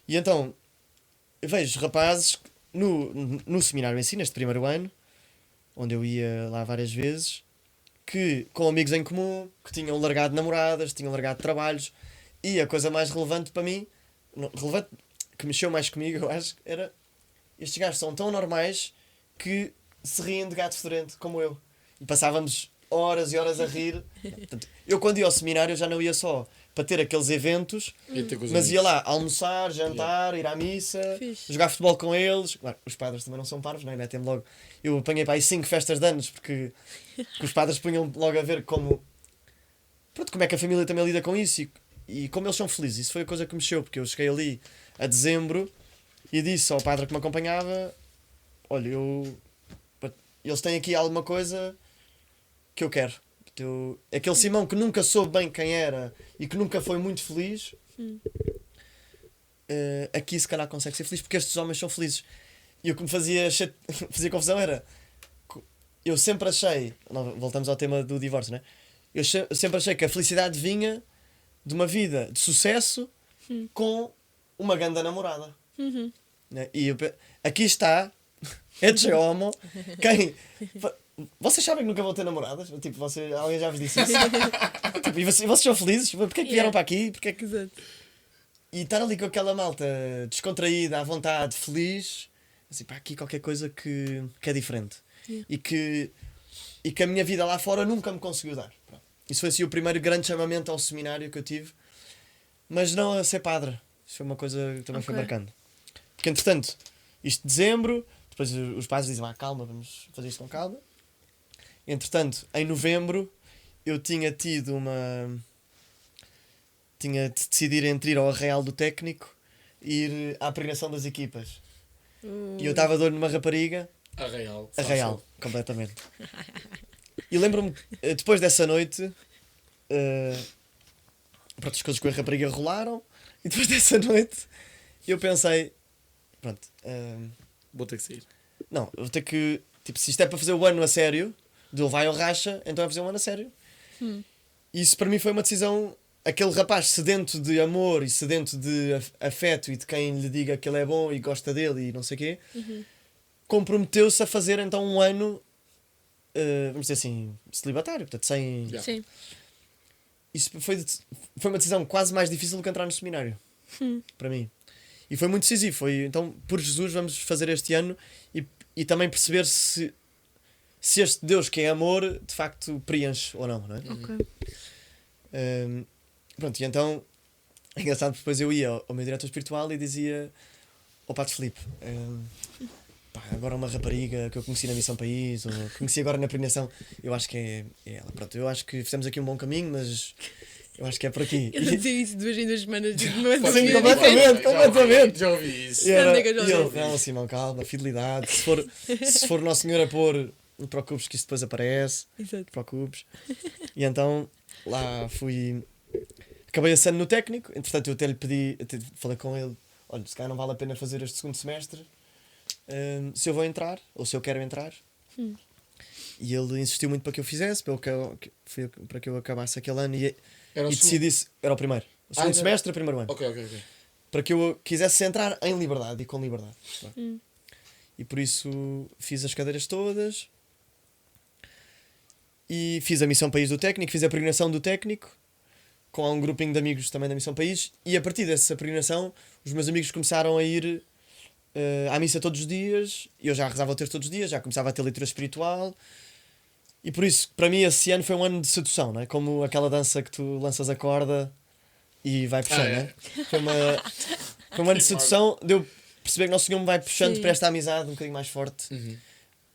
E então, eu vejo rapazes no seminário em si, neste primeiro ano, onde eu ia lá várias vezes, que com amigos em comum, que tinham largado namoradas, tinham largado trabalhos, e a coisa mais relevante para mim, relevante, que mexeu mais comigo, eu acho, era estes gajos são tão normais que se riem de gato fedorento, como eu. E passávamos horas e horas a rir. Portanto, eu quando ia ao seminário já não ia só para ter aqueles eventos, mas ia lá almoçar, jantar, ir à missa, Fixe. jogar futebol com eles. Claro, os padres também não são parvos, não é? Metem logo. Eu apanhei para aí 5 festas de anos porque os padres punham logo a ver como é que a família também lida com isso e como eles são felizes. Isso foi a coisa que mexeu, porque eu cheguei ali a dezembro e disse ao padre que me acompanhava: olha, eles têm aqui alguma coisa que eu quero. Aquele Simão que nunca soube bem quem era e que nunca foi muito feliz, aqui se calhar consegue ser feliz porque estes homens são felizes. E o que me fazia confusão era, eu sempre achei, voltamos ao tema do divórcio, né? Eu sempre achei que a felicidade vinha de uma vida de sucesso com uma ganda namorada. Né? E aqui está, et homo, quem... Vocês sabem que nunca vão ter namoradas? Tipo, alguém já vos disse isso? Tipo, e vocês são felizes? Porquê é que vieram para aqui? Exato. E estar ali com aquela malta descontraída, à vontade, feliz, assim, pá, aqui qualquer coisa que é diferente. E que a minha vida lá fora nunca me conseguiu dar. Isso foi assim o primeiro grande chamamento ao seminário que eu tive. Mas não a ser padre. Isso foi uma coisa que também foi marcando. Porque entretanto, isto de dezembro, depois os padres dizem, calma, vamos fazer isto com calma. Entretanto, em novembro, eu tinha tido tinha de decidir entre ir ao Arraial do Técnico e ir à peregrinação das equipas. E eu estava de olho numa rapariga. Arraial, completamente. E lembro-me, depois dessa noite, pronto, as coisas com a rapariga rolaram. E depois dessa noite, eu pensei, pronto, Vou ter que sair. não, eu vou ter que, tipo, se isto é para fazer o ano a sério, do vai ou racha, então é fazer um ano a sério. E isso para mim foi uma decisão. Aquele rapaz sedento de amor e sedento de afeto e de quem lhe diga que ele é bom e gosta dele e não sei o quê, comprometeu-se a fazer então um ano, vamos dizer assim, celibatário, portanto, sem... Yeah. Sim. Isso foi uma decisão quase mais difícil do que entrar no seminário, para mim. E foi muito decisivo. Foi, então, por Jesus, vamos fazer este ano e também perceber se este Deus que é amor, de facto, preenche ou não, não é? Ok. Pronto, e então, é engraçado, porque depois eu ia ao meu diretor espiritual e dizia ao Padre Filipe, pá, agora uma rapariga que eu conheci na Missão País, ou conheci agora na peregrinação, eu acho que é ela. Pronto, eu acho que fizemos aqui um bom caminho, mas eu acho que é por aqui. Eu não dizia isso 2 em 2 semanas. Sim, completamente. Já ouvi isso. E, era, Onde é que eu já e ele, ouvi? não, Simão, calma, fidelidade. Se for Nosso Senhor a pôr não te preocupes que isso depois aparece, não Exato. te preocupes. E então lá fui, acabei esse ano no técnico, entretanto eu até lhe pedi, falei com ele, olha, se calhar não vale a pena fazer este segundo semestre, se eu vou entrar, ou se eu quero entrar. E ele insistiu muito para que eu fizesse, para que eu acabasse aquele ano e Era o decidisse, era o primeiro. O segundo ainda- semestre, o primeiro ano. Ok. Para que eu quisesse entrar em liberdade e com liberdade. E por isso fiz as cadeiras todas e fiz a missão país do técnico, fiz a peregrinação do técnico com um grupinho de amigos também da missão país, e a partir dessa peregrinação os meus amigos começaram a ir à missa todos os dias, e eu já rezava o texto todos os dias, já começava a ter leitura espiritual, e por isso para mim esse ano foi um ano de sedução, não é? Como aquela dança que tu lanças a corda e vai puxando, não é? Foi um ano de sedução, deu perceber que Nosso Senhor me vai puxando Sim. para esta amizade um bocadinho mais forte.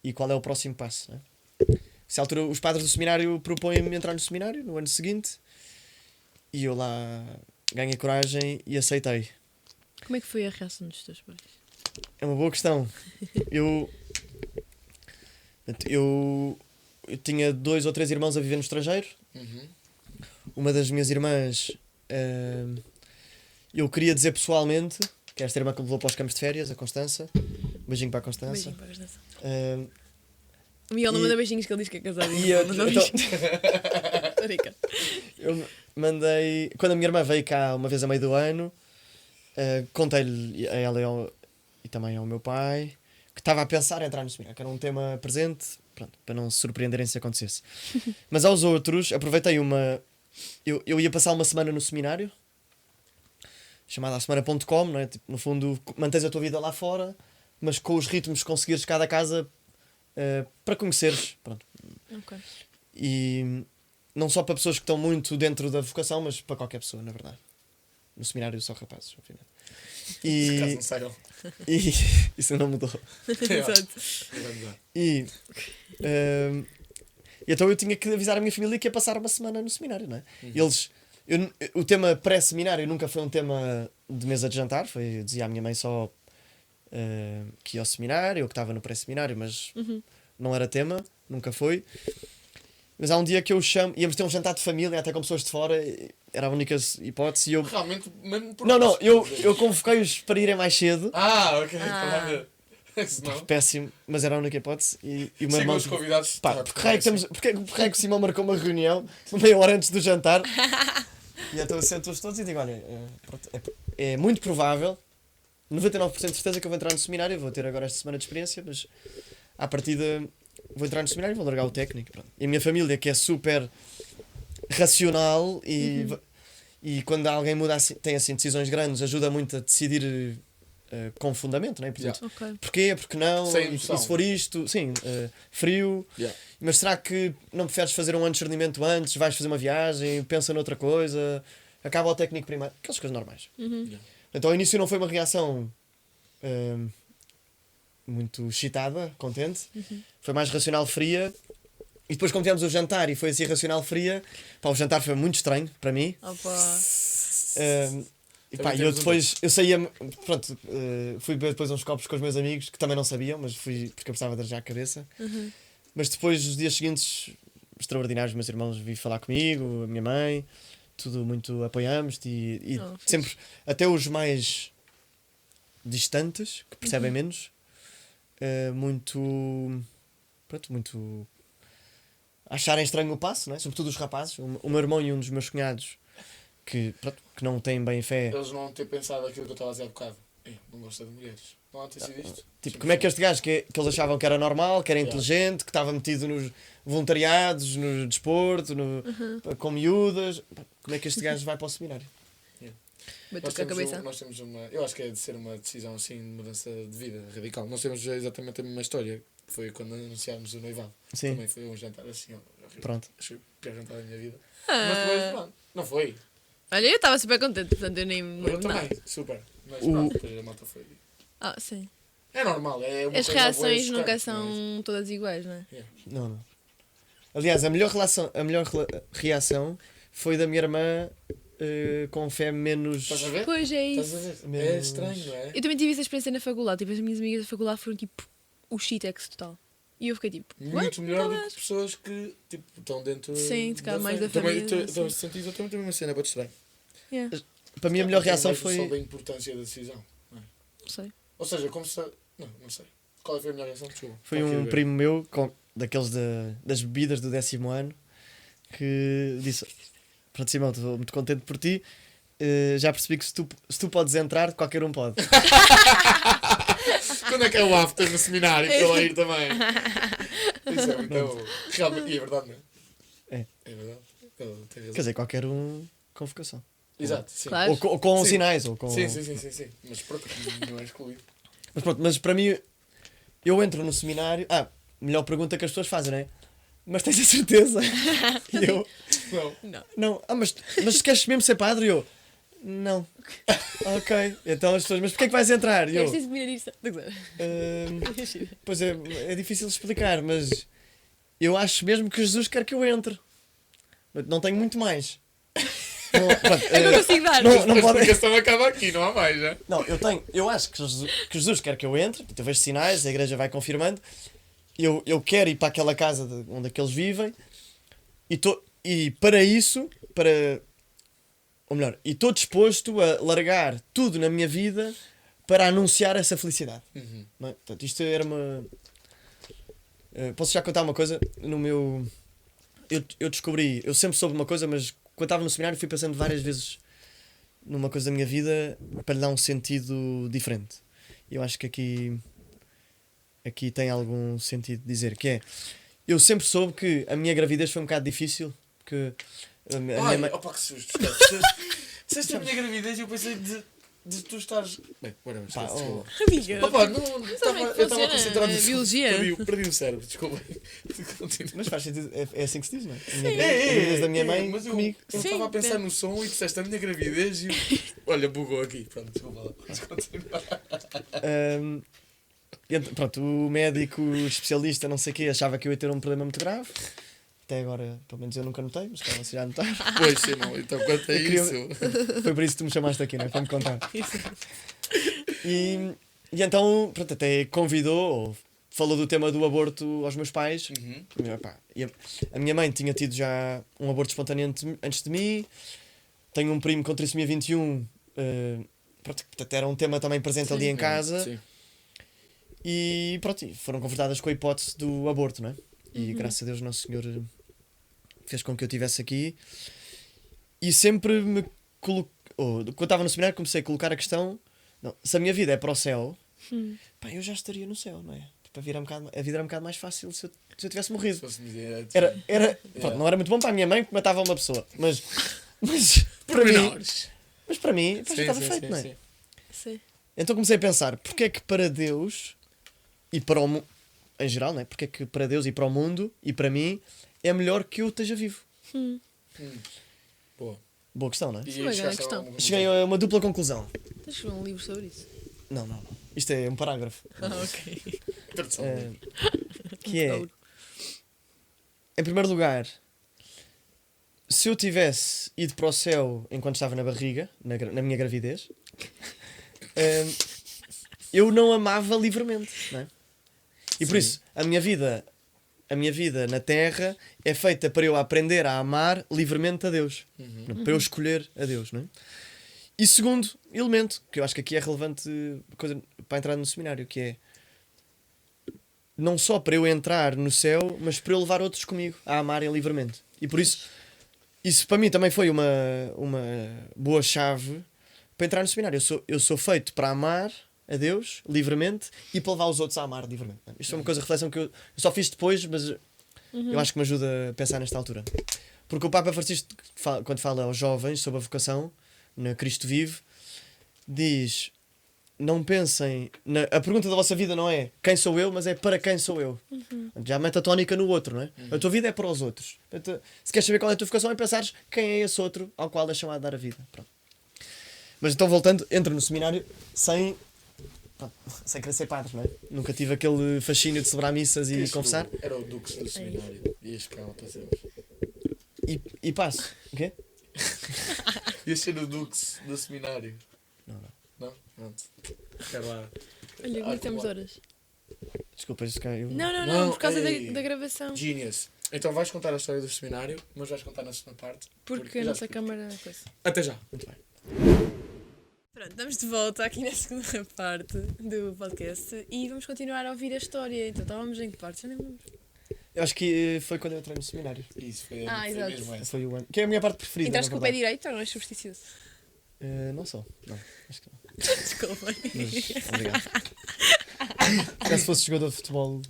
E qual é o próximo passo, não é? Nessa altura os padres do seminário propõem-me entrar no seminário no ano seguinte, e eu lá ganhei coragem e aceitei. Como é que foi a reação dos teus pais? É uma boa questão. Eu tinha 2 ou 3 irmãos a viver no estrangeiro. Uma das minhas irmãs, eu queria dizer pessoalmente, que é esta irmã que me levou para os campos de férias, a Constança. Beijinho para a Constança. Beijinho para a Constança. Ahm, O Miguel não E- manda beijinhos que ele diz que é casado. e eu, Não então, Tô a brincar. eu mandei. Quando a minha irmã veio cá uma vez a meio do ano, contei-lhe a ela e também ao meu pai que estava a pensar em entrar no seminário, que era um tema presente, pronto, para não se surpreenderem se acontecesse. Mas aos outros, aproveitei uma. Eu ia passar uma semana no seminário, chamada a semana.com, não é? Tipo, no fundo, mantens a tua vida lá fora, mas com os ritmos conseguires cada casa para conheceres. Pronto. Ok. E não só para pessoas que estão muito dentro da vocação, mas para qualquer pessoa, na verdade. No seminário só rapazes, obviamente. Se caso E, não saiam. e isso não mudou. Exato. E então eu tinha que avisar a minha família que ia passar uma semana no seminário, não é? Eles, o tema pré-seminário nunca foi um tema de mesa de jantar, eu dizia à minha mãe só que ia ao seminário, ou que estava no pré-seminário, mas não era tema, nunca foi. Mas há um dia que eu chamo, íamos ter um jantar de família, até com pessoas de fora, era a única hipótese, e eu... Realmente, mesmo por Não, eu convoquei-os para irem mais cedo. Ok, Ah. para ver. Senão, Péssimo, mas era a única hipótese. E o meu sigam irmão. os convidados. Pá, porque raio que o Simão marcou uma reunião meia hora antes do jantar. E então eu sento-os todos e digo: olha, pronto, é muito provável, 99% de certeza que eu vou entrar no seminário. Vou ter agora esta semana de experiência, mas à partida vou entrar no seminário e vou largar o técnico. Pronto. E a minha família, que é super racional e quando alguém muda assim, tem assim decisões grandes, ajuda muito a decidir com fundamento, não é? Portanto, Ok. porquê, porque não, Sem e emoção. se for isto, sim, frio, Yeah. mas será que não preferes fazer um ano de discernimento antes, vais fazer uma viagem, pensa noutra coisa, acaba o técnico primeiro, aquelas coisas normais. Yeah. Então ao início não foi uma reação muito excitada, contente, foi mais racional, fria, e depois quando tivemos o jantar e foi assim racional, fria, pá, o jantar foi muito estranho para mim. Opa. E Também pá, eu temos depois, eu saía, pronto, fui beber depois uns copos com os meus amigos, que também não sabiam, mas fui porque eu precisava de arejar a cabeça. Mas depois, os dias seguintes, extraordinários, meus irmãos vêm falar comigo, a minha mãe, tudo muito apoiamos-te e Oh, sempre, até os mais distantes, que percebem menos, muito, pronto, muito acharem estranho o passo, não é? Sobretudo os rapazes, o meu irmão e um dos meus cunhados, que, pronto, que não têm bem fé. Eles não ter pensado aquilo que eu estava a dizer há bocado. Não gosta de mulheres. Não há de ter sido isto. Tipo, como é que este gajo que eles achavam que era normal, que era inteligente, que estava metido nos voluntariados, no desporto, com miúdas, como é que este gajo vai para o seminário? Bateu com a cabeça. Nós temos uma. Eu acho que é de ser uma decisão assim de mudança de vida radical. Nós temos exatamente a mesma história. Foi quando anunciámos o noivado. Sim. Também foi um jantar assim, horrível. Pronto. Acho que o pior jantar da minha vida. Mas depois, pronto, não foi. Olha, eu estava super contente, portanto eu nem me Eu lembro também, nada. super. Mas O- pronto, depois a malta foi. Ah, sim. É normal, é uma As coisa reações boa, nunca chocante, não é? são todas iguais, não é? Não. Aliás, a melhor reação foi da minha irmã com fé menos. Estás a ver? Pois é Estás isso. a ver? É estranho, não é? Eu também tive essa experiência na faculdade. Tipo, as minhas amigas da faculdade foram tipo o shitex total. E eu fiquei tipo, Muito melhor do Talvez. que pessoas que tipo, estão dentro Sim, se calhar mais da Também, família, então, sim. sentido, eu também tenho uma cena para te estranho. yeah, Para mim a melhor reação mais noção da foi. importância da decisão. Não é? não sei. Ou seja, como se... Não sei. Qual foi a melhor reação? Desculpa. Foi Estou aqui a um ver. primo meu, daqueles das bebidas do 10º ano, que disse: Pronto, Simão, estou muito contente por ti. Já percebi que se tu podes entrar, qualquer um pode. Quando é que é o after no seminário? Que eu vou ir também. Isso é muito bom. Realmente, e é verdade, não é? É. É verdade. Ele tem Quer razão. dizer, qualquer um com vocação. Exato, sim. Claro. Ou com Sim. sinais. Ou com... Sim. Mas pronto, não é excluído. Mas pronto, mas para mim, eu entro no seminário. Melhor pergunta que as pessoas fazem, não é? Mas tens a certeza? E eu, Não. não. Mas se queres mesmo ser padre? E eu, não. Ok. Então as pessoas, mas porquê é que vais entrar? E eu, É preciso seminarista. pois é difícil de explicar, mas eu acho mesmo que Jesus quer que eu entre. Não tenho muito mais. Não, pronto, Eu não consigo dar. não A pode... explicação acaba aqui, não há mais, já? Não, eu acho que Jesus quer que eu entre, eu vejo sinais, a igreja vai confirmando, eu quero ir para aquela casa onde é que eles vivem, e para isso, ou melhor, e estou disposto a largar tudo na minha vida para anunciar essa felicidade. Uhum. Não é? Portanto, isto era uma... posso já contar uma coisa? No meu... Eu descobri, eu sempre soube uma coisa, mas quando estava no seminário fui pensando várias vezes numa coisa da minha vida para lhe dar um sentido diferente. Eu acho que aqui tem algum sentido de dizer, que é, eu sempre soube que a minha gravidez foi um bocado difícil, porque a minha Ai, mãe... opa, que susto. Disseste a minha gravidez e eu pensei de tu estares... Bem, whatever, Pá, esquece, desculpa. Amiga. Opa, não, como é que eu estava funciona concentrado a no biologia? Perdi o cérebro, desculpa. Continua. Mas faz sentido, é assim que se diz, não é? A É, gravidez da minha mãe mas eu comigo. estava Sim, a pensar é. no som e disseste a minha gravidez e olha, bugou aqui. Pronto, desculpa lá. Podes continuar. Pronto, o médico especialista, não sei o quê, achava que eu ia ter um problema muito grave. Até agora, pelo menos eu nunca notei, mas estava a já a notar. Pois, Simão, então quanto a Eu queria- isso... Foi por isso que tu me chamaste aqui, não é? Para me contar. E então, pronto, até convidou, ou falou do tema do aborto aos meus pais. Uhum. E, epá, e a minha mãe tinha tido já um aborto espontâneo antes de mim. Tenho um primo com trissomia 21. Pronto, portanto, era um tema também presente ali em casa. Sim. E pronto, e foram confortadas com a hipótese do aborto, não é? E graças a Deus Nosso Senhor fez com que eu estivesse aqui. E sempre me quando eu estava no seminário comecei a colocar a questão, não, se a minha vida é para o céu, pá, eu já estaria no céu, não é? Tipo, a vida era um bocado mais fácil se eu tivesse Se morrido. fosse direto. Pronto, não era muito bom para a minha mãe porque matava uma pessoa, mas para mim, Pormenores. mas para mim pá, já Sim, estava sim, feito, sim, não é? sim. Sim. Então comecei a pensar, porque é que para Deus e para o mundo, em geral, né? Porque é que para Deus e para o mundo e para mim é melhor que eu esteja vivo? Boa. Boa questão, não é? E Sim, mas é chegaste questão. alguma Cheguei a uma dupla conclusão. Tens de escrever um livro sobre isso. Não. Isto é um parágrafo. Ok. Tradução. Que é, em primeiro lugar, se eu tivesse ido para o céu enquanto estava na barriga, na minha gravidez, eu não amava livremente, não é? E por Sim. isso, a minha vida na Terra é feita para eu aprender a amar livremente a Deus. Para eu escolher a Deus, não é? E segundo elemento, que eu acho que aqui é relevante coisa para entrar no seminário, que é não só para eu entrar no céu, mas para eu levar outros comigo a amarem livremente. E por isso para mim também foi uma boa chave para entrar no seminário. Eu sou feito para amar a Deus livremente e para levar os outros a amar livremente. Isto foi uma coisa, reflexão que eu só fiz depois, mas eu acho que me ajuda a pensar nesta altura. Porque o Papa Francisco, quando fala aos jovens sobre a vocação, na Cristo Vive, diz: não pensem. A pergunta da vossa vida não é quem sou eu, mas é para quem sou eu. Já mete a tónica no outro, não é? A tua vida é para os outros. Portanto, se queres saber qual é a tua vocação, é pensares quem é esse outro ao qual és chamado a dar a vida. Pronto. Mas então, voltando, entro no seminário sem querer ser padre, não é? Nunca tive aquele fascínio de celebrar missas e confessar. Era o Dux do seminário. Ias ficar lá para sempre. E passo. O quê? Ias ser o Dux do seminário. Não. Não? Pronto. Quero lá. Olha, como é que temos horas? Desculpa, isso caiu. Não, por causa ei. da gravação. Genius. Então vais contar a história do seminário, mas vais contar na segunda parte. Porque a já nossa explico. câmara. Coisa. Até já. Muito bem. Pronto, estamos de volta aqui na segunda parte do podcast e vamos continuar a ouvir a história. Então estávamos em que parte? Já nem me lembro. Eu acho que foi quando eu entrei no seminário. Isso, foi Exato. mesmo essa. Foi o ano. Que é a minha parte preferida. Entraste na com o pé verdade. direito ou não és supersticioso? Não sou. Não, acho que não. Desculpa. Mas, obrigado. Se fosse jogador de futebol,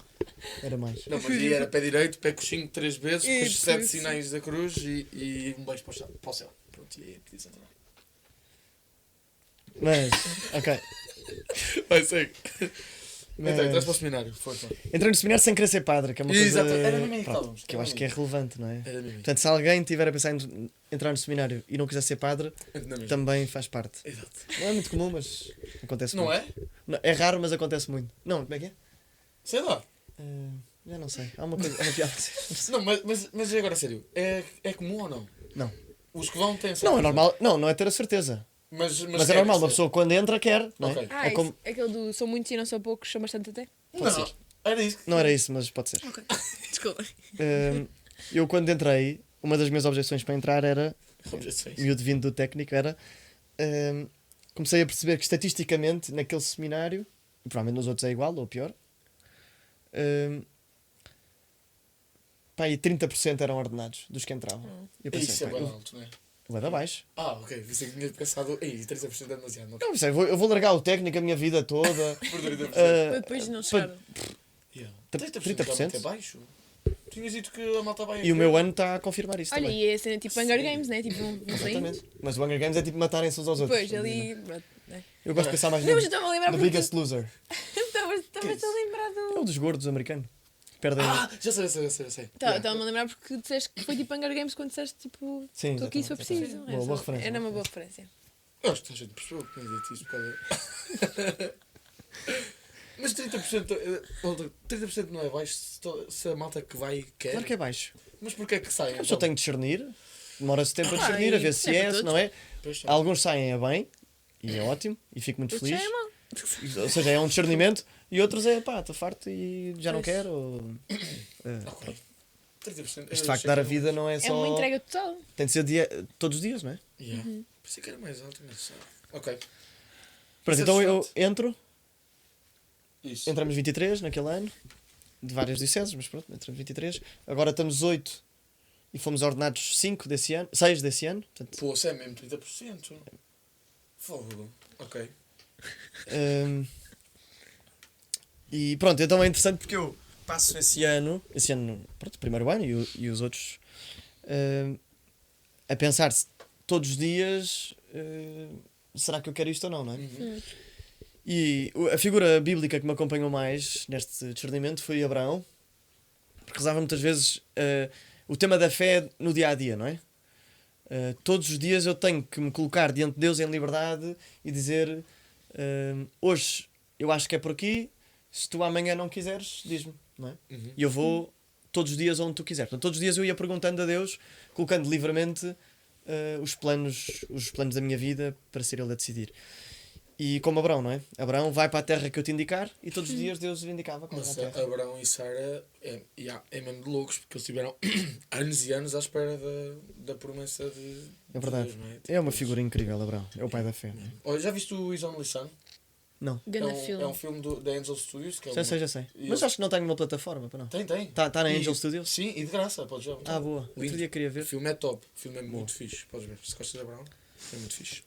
era mais. Não, mas aí era pé direito, pé coxinho 3 vezes, com os Isso, 7 isso. sinais da cruz e um beijo para o céu. Pronto, e aí pedi Santana. Mas, ok. Vai, segue. Mas- Então, traz para o seminário. Força. Entrei no seminário sem querer ser padre, que é uma coisa. Exato, era mesmo aí que pronto, estávamos, que eu era acho que é mesmo. relevante, não é? Era mesmo. Portanto, se alguém tiver a pensar em entrar no seminário e não quiser ser padre, Não mesmo. também faz parte. Exato. Não é muito comum, mas acontece Não muito. é? Não, é raro, mas acontece muito. Não, como é que é? Sei lá. Já não sei. Há uma coisa. Há uma piada. Não, mas agora, sério, é comum ou não? Não. Os que vão têm Não, certeza. é normal. Não, não é ter a certeza. Mas Mas, é querem normal, uma ser. pessoa quando entra quer, não é? Ok. Ah, É como- aquele do são muitos e não são poucos, são bastante até? Pode Não, ser. era isso. Não era isso, mas pode ser. Ok. Desculpa. Eu quando entrei, uma das minhas objeções para entrar era, Objeções. miúdo vindo do técnico, era comecei a perceber que estatisticamente naquele seminário, e provavelmente nos outros é igual ou pior, pá, e 30% eram ordenados dos que entravam. E eu Isso pensei, é pá, bem eu alto, não é? vou dar abaixo. Ah, ok. Pensei que tinha pensado. Ei, 30% é demasiado. Não Não, pensei, eu vou largar o técnico a minha vida toda. Por 30%. Para depois não chegar. Yeah. 30%? 30% é baixo. Tinhas dito que a malta vai. E o meu ano está a confirmar isso Olha, também. e é a cena tipo Hunger Games, né? Tipo, não sei. Exatamente. Mas o Hunger Games é tipo matarem-se uns aos outros. Depois, ali. pronto, né? Eu gosto de pensar mais Não, no mas eu estava a lembrar The porque. Biggest Loser. Estavas a lembrar É do. o dos gordos americanos. Perdem. Ah, já sei. Estava-me a lembrar porque disseste que foi tipo Hunger Games quando disseste tipo. Sim, Estou aqui se for exatamente, preciso. exatamente. Boa referência. Era uma boa referência. Eu acho que estás a gente percebeu que tinha dito isto por causa. Mas 30%, 30% não é baixo se a malta que vai quer. Claro que é baixo. Mas porquê é que saem? A pessoa tem de discernir. Demora-se tempo a discernir, e a ver se é para é, se todos. não é. Pois, Alguns saem a bem, e é ótimo, e fico muito Outro já feliz. é mau. Ou seja, é um discernimento, e outros é pá, estou farto e já não Pois. quero. ou, Ok. 30%. Este facto de dar a vida não é É só. uma entrega total. Tem de ser todos os dias, não é? Yeah. Pensei que era mais alto, mas. Ok. Pronto, Isso é então eu interessante. entro, Isso. entramos 23 naquele ano, de várias dioceses, mas pronto, entramos 23. Agora estamos 8 e fomos ordenados 5 desse ano, 6 desse ano. Portanto, Pô, se é mesmo 30%. Fogo. Ok. E pronto, então é interessante porque eu passo esse ano, pronto, o primeiro ano e os outros, a pensar se todos os dias será que eu quero isto ou não, não é? E a figura bíblica que me acompanhou mais neste discernimento foi Abraão, porque rezava muitas vezes o tema da fé no dia a dia, não é? Todos os dias eu tenho que me colocar diante de Deus em liberdade e dizer hoje eu acho que é por aqui, se tu amanhã não quiseres, diz-me, não é? E eu vou todos os dias onde tu quiseres. Portanto, todos os dias eu ia perguntando a Deus, colocando livremente os planos da minha vida para ser Ele a decidir. E como Abraão, não é? Abraão vai para a terra que eu te indicar e todos os dias Deus lhe indicava qual era Mas a terra. Abraão e Sara é mesmo de loucos, porque eles tiveram anos e anos à espera da promessa de É verdade. Deus, não é? É uma figura incrível, Abraão. É o pai da fé. Olha, já viste o Is Only Son? Não. Ganda É filme. um filme da Angel Studios. Que é Já sei, já sei. E Mas eles- acho que não tenho uma plataforma, para não. Tem. Tá na E- Angel Studios? Sim, e de graça, podes ver. Ah, boa. Outro Lindo. dia queria ver. O filme é top, o filme é muito fixe, podes ver. Se gostas de Abraão, é muito fixe.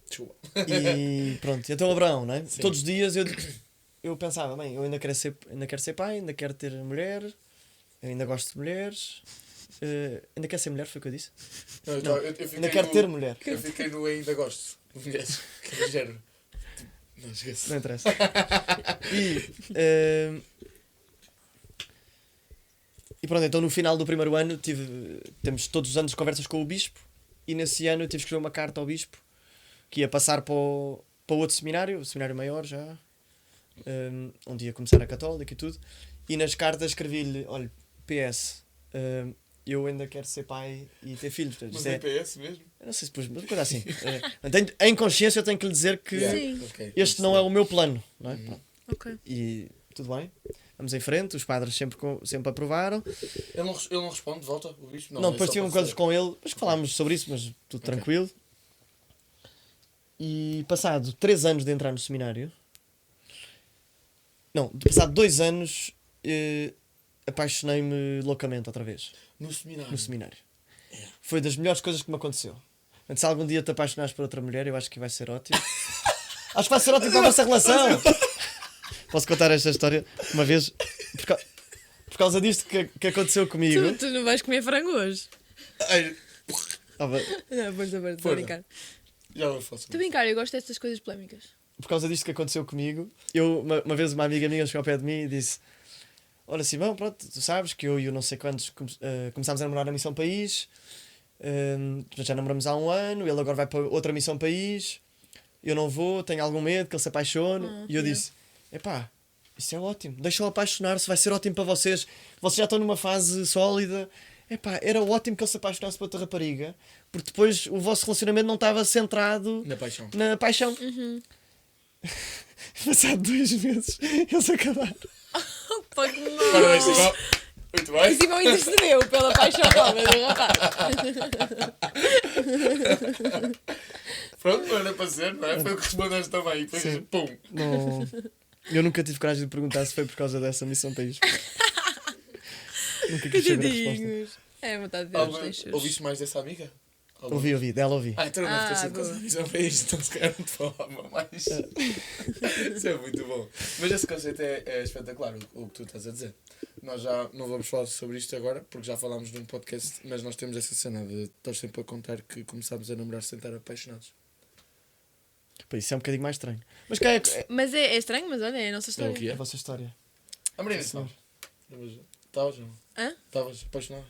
Desculpa. E pronto, então Abraão, não é? Sim. Todos os dias eu pensava, bem, eu ainda quero ser pai, ainda quero ter mulher, eu ainda gosto de mulheres, ainda quero ser mulher, foi o que eu disse? Não, eu fiquei Ainda quero no- ter mulher. Eu fiquei no ainda gosto. Mulheres. Que é género. Não esquece. Não interessa. E pronto, então no final do primeiro ano temos todos os anos conversas com o bispo e nesse ano eu tive que escrever uma carta ao bispo que ia passar para o outro seminário, o seminário maior já, onde ia começar a católica e tudo. E nas cartas escrevi-lhe, olha, PS, eu ainda quero ser pai e ter filhos. Portanto, Mas isto é PS mesmo? eu não sei se pus, mas uma coisa assim. Em consciência eu tenho que lhe dizer que Sim. Ok. este não é o meu plano, não é? Pronto. Ok. E tudo bem, vamos em frente, os padres sempre aprovaram. Ele não responde de volta, o bispo? Não, é depois só tinham para coisas saber. com ele, mas que falámos sobre isso, mas tudo Ok. tranquilo. E passado 3 anos de entrar no seminário, não, passado 2 anos, apaixonei-me loucamente outra vez, No seminário. no seminário. Foi das melhores coisas que me aconteceu. Portanto, se algum dia te apaixonares por outra mulher, eu acho que vai ser ótimo. Acho que vai ser ótimo para a vossa relação. Posso contar esta história uma vez? Por causa disto que aconteceu comigo. Tu não vais comer frango hoje? Ai, Estava- Não, força, estou a Força. brincar. já vou falar Estou sobre a brincar, eu gosto destas coisas polémicas. Por causa disto que aconteceu comigo, uma vez uma amiga minha chegou ao pé de mim e disse: olha Simão, pronto, tu sabes que eu e o não sei quantos começámos a namorar na Missão País, já namoramos há 1 ano, ele agora vai para outra Missão País, eu não vou, tenho algum medo que ele se apaixone. E eu yeah. disse: epá, isso é ótimo, deixa-o apaixonar-se, vai ser ótimo para vocês já estão numa fase sólida. Epá, era ótimo que ele se apaixonasse por outra rapariga, porque depois o vosso relacionamento não estava centrado Na paixão. na paixão. Passado 2 meses, eles acabaram. Pá, que Parabéns, mal. Simão. Muito E bem. Simão intercedeu pela paixão nova do rapaz. Pronto, era para ser, não é? Foi o que respondeste também. E depois, Sim. pum. Não, eu nunca tive coragem de perguntar se foi por causa dessa missão país. Nunca quis saber a resposta. Coitadinhos. É vontade de Deus, deixa. Ouviste mais dessa amiga? Ouvi, dela ouvi. Ah, então não deve ter Ah, sido boa. coisa missão para isto, então se calhar não te falava mais. Isso é muito bom. Mas esse conceito é espetacular, o que tu estás a dizer. Nós já não vamos falar sobre isto agora, porque já falámos num podcast, mas nós temos essa cena de estar sempre a contar que começámos a namorar sem estar apaixonados. Pá, isso é um bocadinho mais estranho. Mas quem é Mas é estranho, mas olha, é a nossa É o história. que a é? vossa história? A Marina, Sim, senhor. estavas não? Hã? Estavas apaixonado?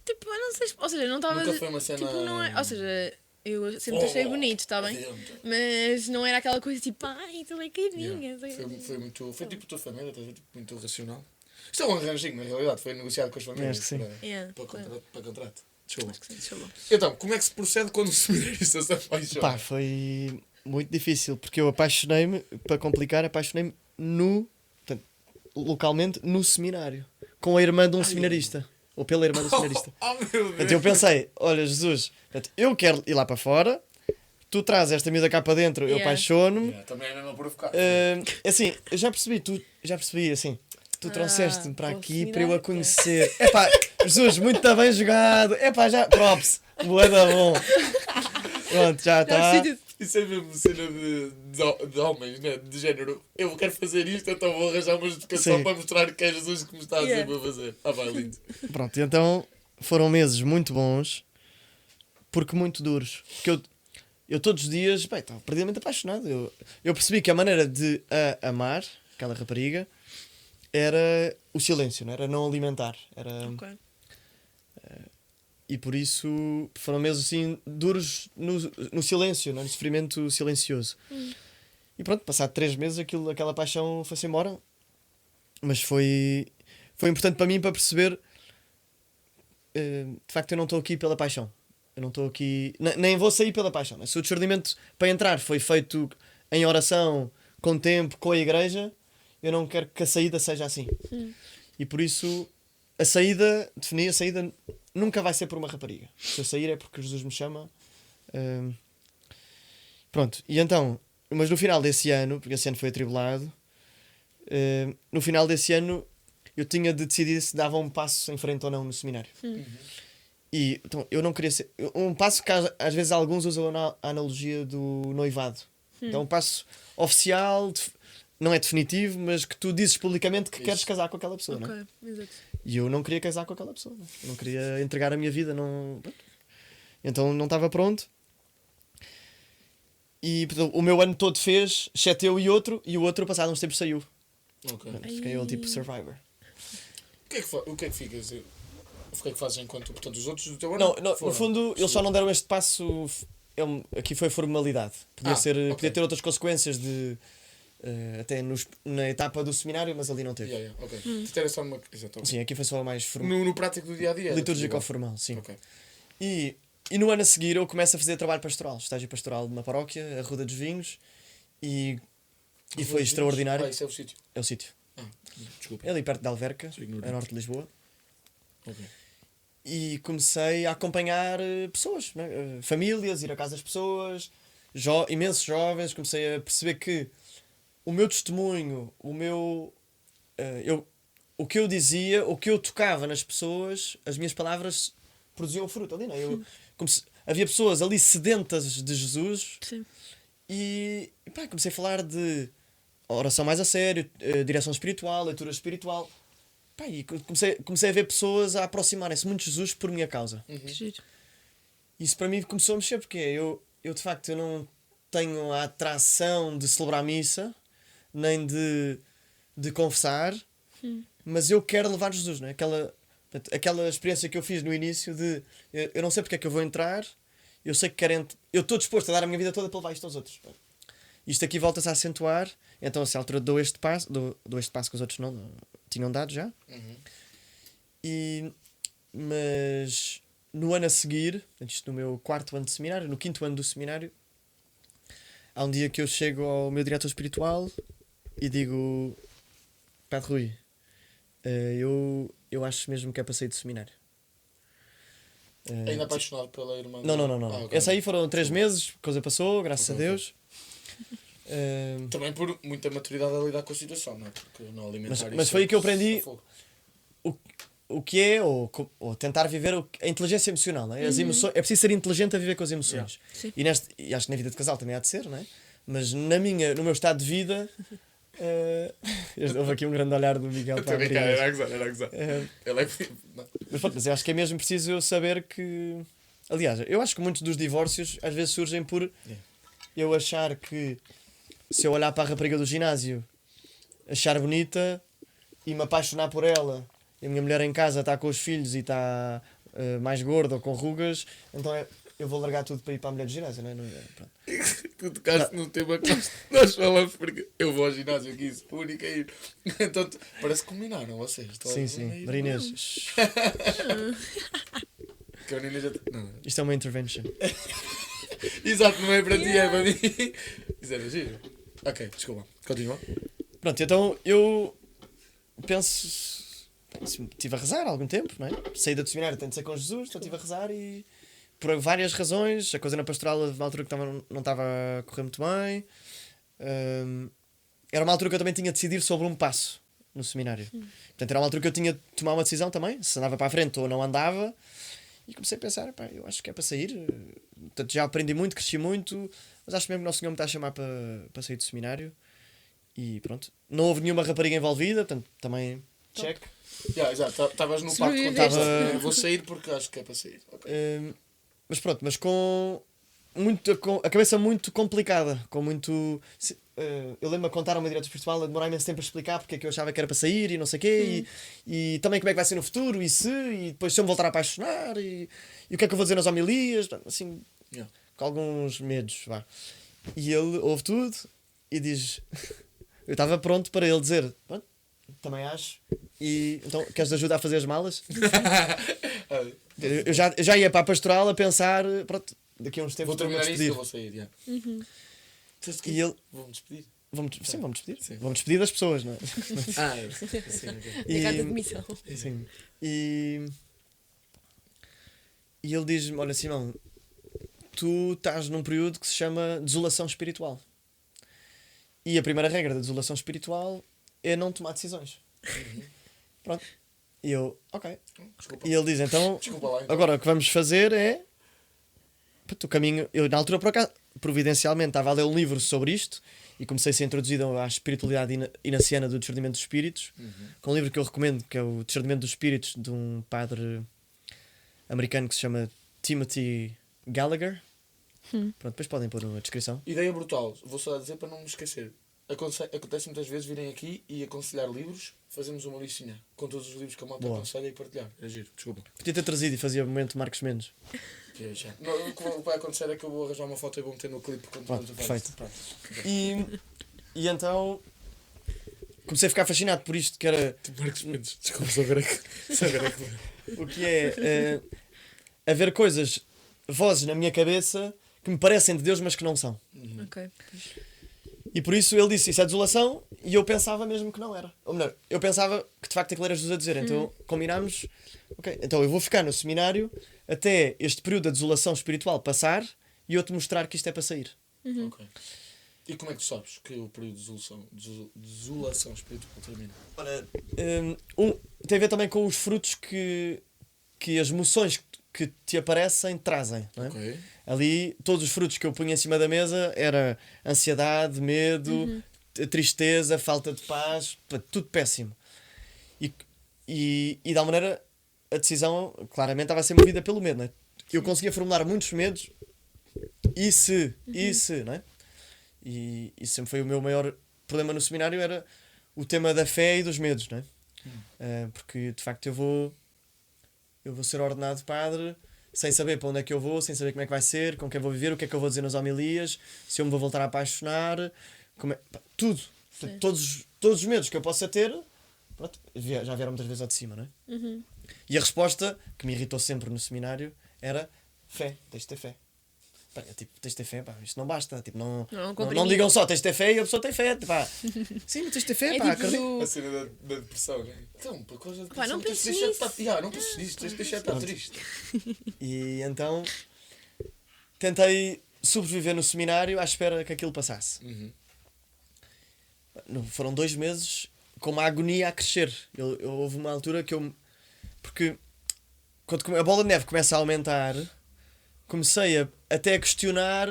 Tipo, eu não sei, ou seja, não estava. Nunca foi uma cena... Tipo, não é. Ou seja, eu sempre te achei bonito, está bem? Dentro. Mas não era aquela coisa tipo, ai, tu é carinha. Foi tipo a tua família, estás a ver? Tipo, muito racional. Isto é um arranjinho, na realidade, foi negociado com as famílias Acho que sim. para contrato. Desculpa. Acho que sim, deixa eu ver. Então, como é que se procede quando o seminarista se apaixona? Pá, foi muito difícil, porque eu apaixonei-me, para complicar, apaixonei-me portanto, localmente, no seminário. Com a irmã de um seminarista. Ou pela irmã do seminarista. Oh meu Deus! Então eu pensei, olha Jesus, portanto, eu quero ir lá para fora, tu trazes esta miúda cá para dentro, eu Yeah. apaixono-me. Yeah, também é mesmo a provocar. Assim, eu já percebi, assim, tu trouxeste-me para aqui para eu a proximidade. conhecer. Epá, Jesus, muito bem jogado. Epá, já, props, boa da bom. Pronto, já está. Isso é mesmo cena de homens, né? De género. Eu quero fazer isto, então vou arranjar uma justificação Sim. para mostrar que é Jesus que me está a dizer Yeah. para fazer. Ah, vai, lindo. Pronto, e então foram meses muito bons, porque muito duros. Porque eu todos os dias, bem, estava perdidamente apaixonado. Eu percebi que a maneira de a amar, aquela rapariga, era o silêncio, não era não alimentar. Era, Ok. e por isso foram meses assim duros no silêncio, no sofrimento silencioso. E pronto, passado 3 meses aquela paixão foi-se embora. Mas foi importante para mim para perceber de facto eu não estou aqui pela paixão. Eu não estou aqui. Nem vou sair pela paixão. Né? Se o discernimento para entrar foi feito em oração, com tempo, com a igreja, eu não quero que a saída seja assim. E por isso definir a saída nunca vai ser por uma rapariga. Se eu sair é porque Jesus me chama. Pronto, e então, mas no final desse ano, porque esse ano foi atribulado, no final desse ano eu tinha de decidir se dava um passo em frente ou não no seminário. E então, eu não queria ser. Um passo que às vezes alguns usam a analogia do noivado. Então, um passo oficial, não é definitivo, mas que tu dizes publicamente que queres casar com aquela pessoa. Não é? Ok, exato. E eu não queria casar com aquela pessoa. Eu não queria entregar a minha vida. Não... Então não estava pronto. E portanto, o meu ano todo fez, exceto eu e o outro, passado uns tempos, saiu. Ok. Fiquei eu tipo Survivor. O que é que ficas? O que é que fazes enquanto, portanto, os outros do teu ano? Não, no foram? fundo, eles só não deram este passo. Aqui foi formalidade. Podia, ok. podia ter outras consequências de. Até na etapa do seminário, mas ali não teve. Yeah, yeah, ok. Isto era só uma. Exato, ok. Sim, aqui foi só mais No prático do dia a dia? era litúrgico tudo ou igual? formal, sim. Ok. E no ano a seguir eu começo a fazer trabalho pastoral, estágio pastoral de uma paróquia, a Ruda dos Vinhos, e foi extraordinário. Ah, isso é o sítio. É o sítio. Desculpa. É ali perto de Alverca, Sou ignorante. a norte de Lisboa. Ok. E comecei a acompanhar pessoas, né? Famílias, ir à casa das pessoas, imensos jovens. Comecei a perceber que o meu testemunho, o que eu dizia, o que eu tocava nas pessoas, as minhas palavras produziam fruto ali, não é? Havia pessoas ali sedentas de Jesus. Sim. E pá, comecei a falar de oração mais a sério, direção espiritual, leitura espiritual. Pá, e comecei a ver pessoas a aproximarem-se muito de Jesus por minha causa. Que giro. Isso para mim começou a mexer, porque eu de facto eu não tenho a atração de celebrar a missa, nem de confessar, mas eu quero levar Jesus, não é? Aquela experiência que eu fiz no início de eu não sei porque é que eu vou entrar, eu sei que quero eu estou disposto a dar a minha vida toda para levar isto aos outros. Isto aqui volta-se a acentuar, então a essa altura dou este passo que os outros não tinham dado já. Mas no ano a seguir, isto no meu 4º ano de seminário, no 5º ano do seminário, há um dia que eu chego ao meu diretor espiritual e digo: Padre Rui, eu acho mesmo que é para sair do seminário. Ainda apaixonado pela irmã? Não. Ok. Essa aí foram 3 meses, a coisa passou, graças a Ok. Deus. Também por muita maturidade a lidar com a situação, não é? Porque não alimentar Mas isso foi aí que eu aprendi a fogo. o que é, ou tentar viver a inteligência emocional, não é? As emoções, é preciso ser inteligente a viver com as emoções. Sim. E acho que na vida de casal também há de ser, não é? Mas no meu estado de vida, houve aqui um grande olhar do Miguel para a abrir. Era a gozar. Eh, Ele é... Não. mas eu acho que é mesmo preciso eu saber que... Aliás, eu acho que muitos dos divórcios às vezes surgem por eu achar que se eu olhar para a rapariga do ginásio, achar bonita e me apaixonar por ela, e a minha mulher em casa está com os filhos e está mais gorda ou com rugas, então eu vou largar tudo para ir para a mulher do ginásio, não é? Pronto. Tu tocaste num tema que nós falamos porque eu vou ao ginásio aqui, isso, única ir. Então parece que combinaram vocês. Sim, Maria Inês. Que a Maria Inês já... Não. Isto é uma intervention. Exato, não é para ti, é para mim. Isso era giro. Ok, desculpa. Continua. Pronto, então eu penso... Estive a rezar há algum tempo, não é? Saída do seminário tem de ser com Jesus, então estive a rezar e... Por várias razões, a coisa na pastoral na altura que não estava a correr muito bem. Era uma altura que eu também tinha de decidir sobre um passo no seminário. Portanto, era uma altura que eu tinha de tomar uma decisão também, se andava para a frente ou não andava. E comecei a pensar, pá, eu acho que é para sair. Portanto, já aprendi muito, cresci muito, mas acho mesmo que o Nosso Senhor me está a chamar para sair do seminário. E pronto. Não houve nenhuma rapariga envolvida, portanto, também check. Exato, estavas no pacto quando Sobreviveste. estavas. Vou sair porque acho que é para sair. Okay. Mas pronto, mas com a cabeça muito complicada, com muito... eu lembro-me a contar a uma diretora espiritual a demorar imenso tempo a explicar porque é que eu achava que era para sair e não sei o quê, e também como é que vai ser no futuro, e depois se eu me voltar a apaixonar, e o que é que eu vou dizer nas homilias, assim, com alguns medos, vá. E ele ouve tudo e diz... eu estava pronto para ele dizer, pronto, também acho, e então queres ajuda a fazer as malas? Eu já ia para a pastoral a pensar, pronto, daqui a uns tempos Vou terminar vou-me isso que despedir. eu vou sair, E ele... Vou-me despedir. Vamos despedir. Sim. Vamos despedir das pessoas, não é? Sim, ok. A carta de missão. Sim. E ele diz-me, olha Simão, tu estás num período que se chama desolação espiritual. E a primeira regra da desolação espiritual é não tomar decisões. Pronto. E eu, ok. Desculpa. E ele diz, então, Desculpa lá. Então. agora o que vamos fazer é... o caminho... Eu, na altura, por acaso, providencialmente, estava a ler um livro sobre isto e comecei a ser introduzido à espiritualidade inaciana do discernimento dos espíritos, com um livro que eu recomendo, que é o Discernimento dos Espíritos, de um padre americano que se chama Timothy Gallagher. Pronto, depois podem pôr na descrição. Ideia brutal. Vou só dizer para não me esquecer. Acontece muitas vezes virem aqui e aconselhar livros, fazemos uma listinha com todos os livros que a malta Boa. aconselha e partilhar. É giro, desculpa. Podia ter trazido e fazia momento Marcos Mendes. Não, o que vai acontecer é que eu vou arranjar uma foto e vou meter no clipe quando Pronto, estamos a falar perfeito. disso. Pronto. E então comecei a ficar fascinado por isto que era Tipo Marcos Mendes, desculpa, sou greco. o que é haver vozes na minha cabeça que me parecem de Deus, mas que não são. Ok. E por isso ele disse, isso é desolação, e eu pensava mesmo que não era. Ou melhor, eu pensava que de facto aquilo era Jesus a dizer. Então combinámos, ok, então eu vou ficar no seminário até este período da desolação espiritual passar e eu te mostrar que isto é para sair. Ok. E como é que tu sabes que o período de desolação espiritual termina? Ora, tem a ver também com os frutos que as emoções que te aparecem trazem, não é? Ok. Ali, todos os frutos que eu punha em cima da mesa era ansiedade, medo, tristeza, falta de paz, tudo péssimo. E de alguma maneira a decisão claramente estava a ser movida pelo medo, não é? Eu conseguia formular muitos medos, e se, não é? E isso sempre foi o meu maior problema no seminário, era o tema da fé e dos medos, não é? Porque de facto eu vou ser ordenado padre sem saber para onde é que eu vou, sem saber como é que vai ser, com quem vou viver, o que é que eu vou dizer nas homilias, se eu me vou voltar a apaixonar, tudo. Sim. Todos os medos que eu possa ter, pronto, já vieram muitas vezes ao de cima, não é? E a resposta, que me irritou sempre no seminário, era fé, tens de ter fé. Pá, tipo, tens de ter fé, pá, isto não basta. Tipo, não digam só tens de ter fé e a pessoa tem fé. Pá. Sim, mas tens de ter fé, É pá, tipo acredito. A cena da depressão, né? Então, por causa da Pá, não depressão, tens de penses deixar de não penses nisso, tens de deixar de estar triste. E então tentei sobreviver no seminário à espera que aquilo passasse. Foram 2 meses com uma agonia a crescer. Houve uma altura que eu... Porque quando a bola de neve começa a aumentar, comecei até a questionar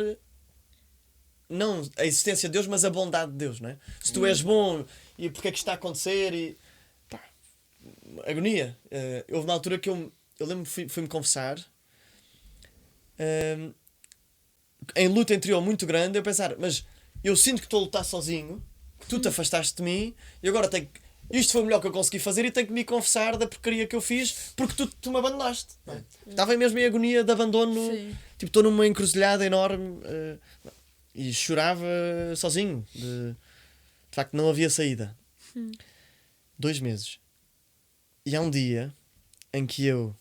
não a existência de Deus, mas a bondade de Deus, não é? Se tu és bom, e porque é que isto está a acontecer? E pá, agonia. Houve uma altura que eu lembro que fui-me confessar, em luta interior muito grande, eu pensar, mas eu sinto que estou a lutar sozinho, que tu te afastaste de mim, e agora isto foi o melhor que eu consegui fazer e tenho que me confessar da porcaria que eu fiz porque tu me abandonaste. Não é? Estava mesmo em agonia de abandono. Sim. Tipo, estou numa encruzilhada enorme e chorava sozinho. De facto, não havia saída. 2 meses. E há um dia em que eu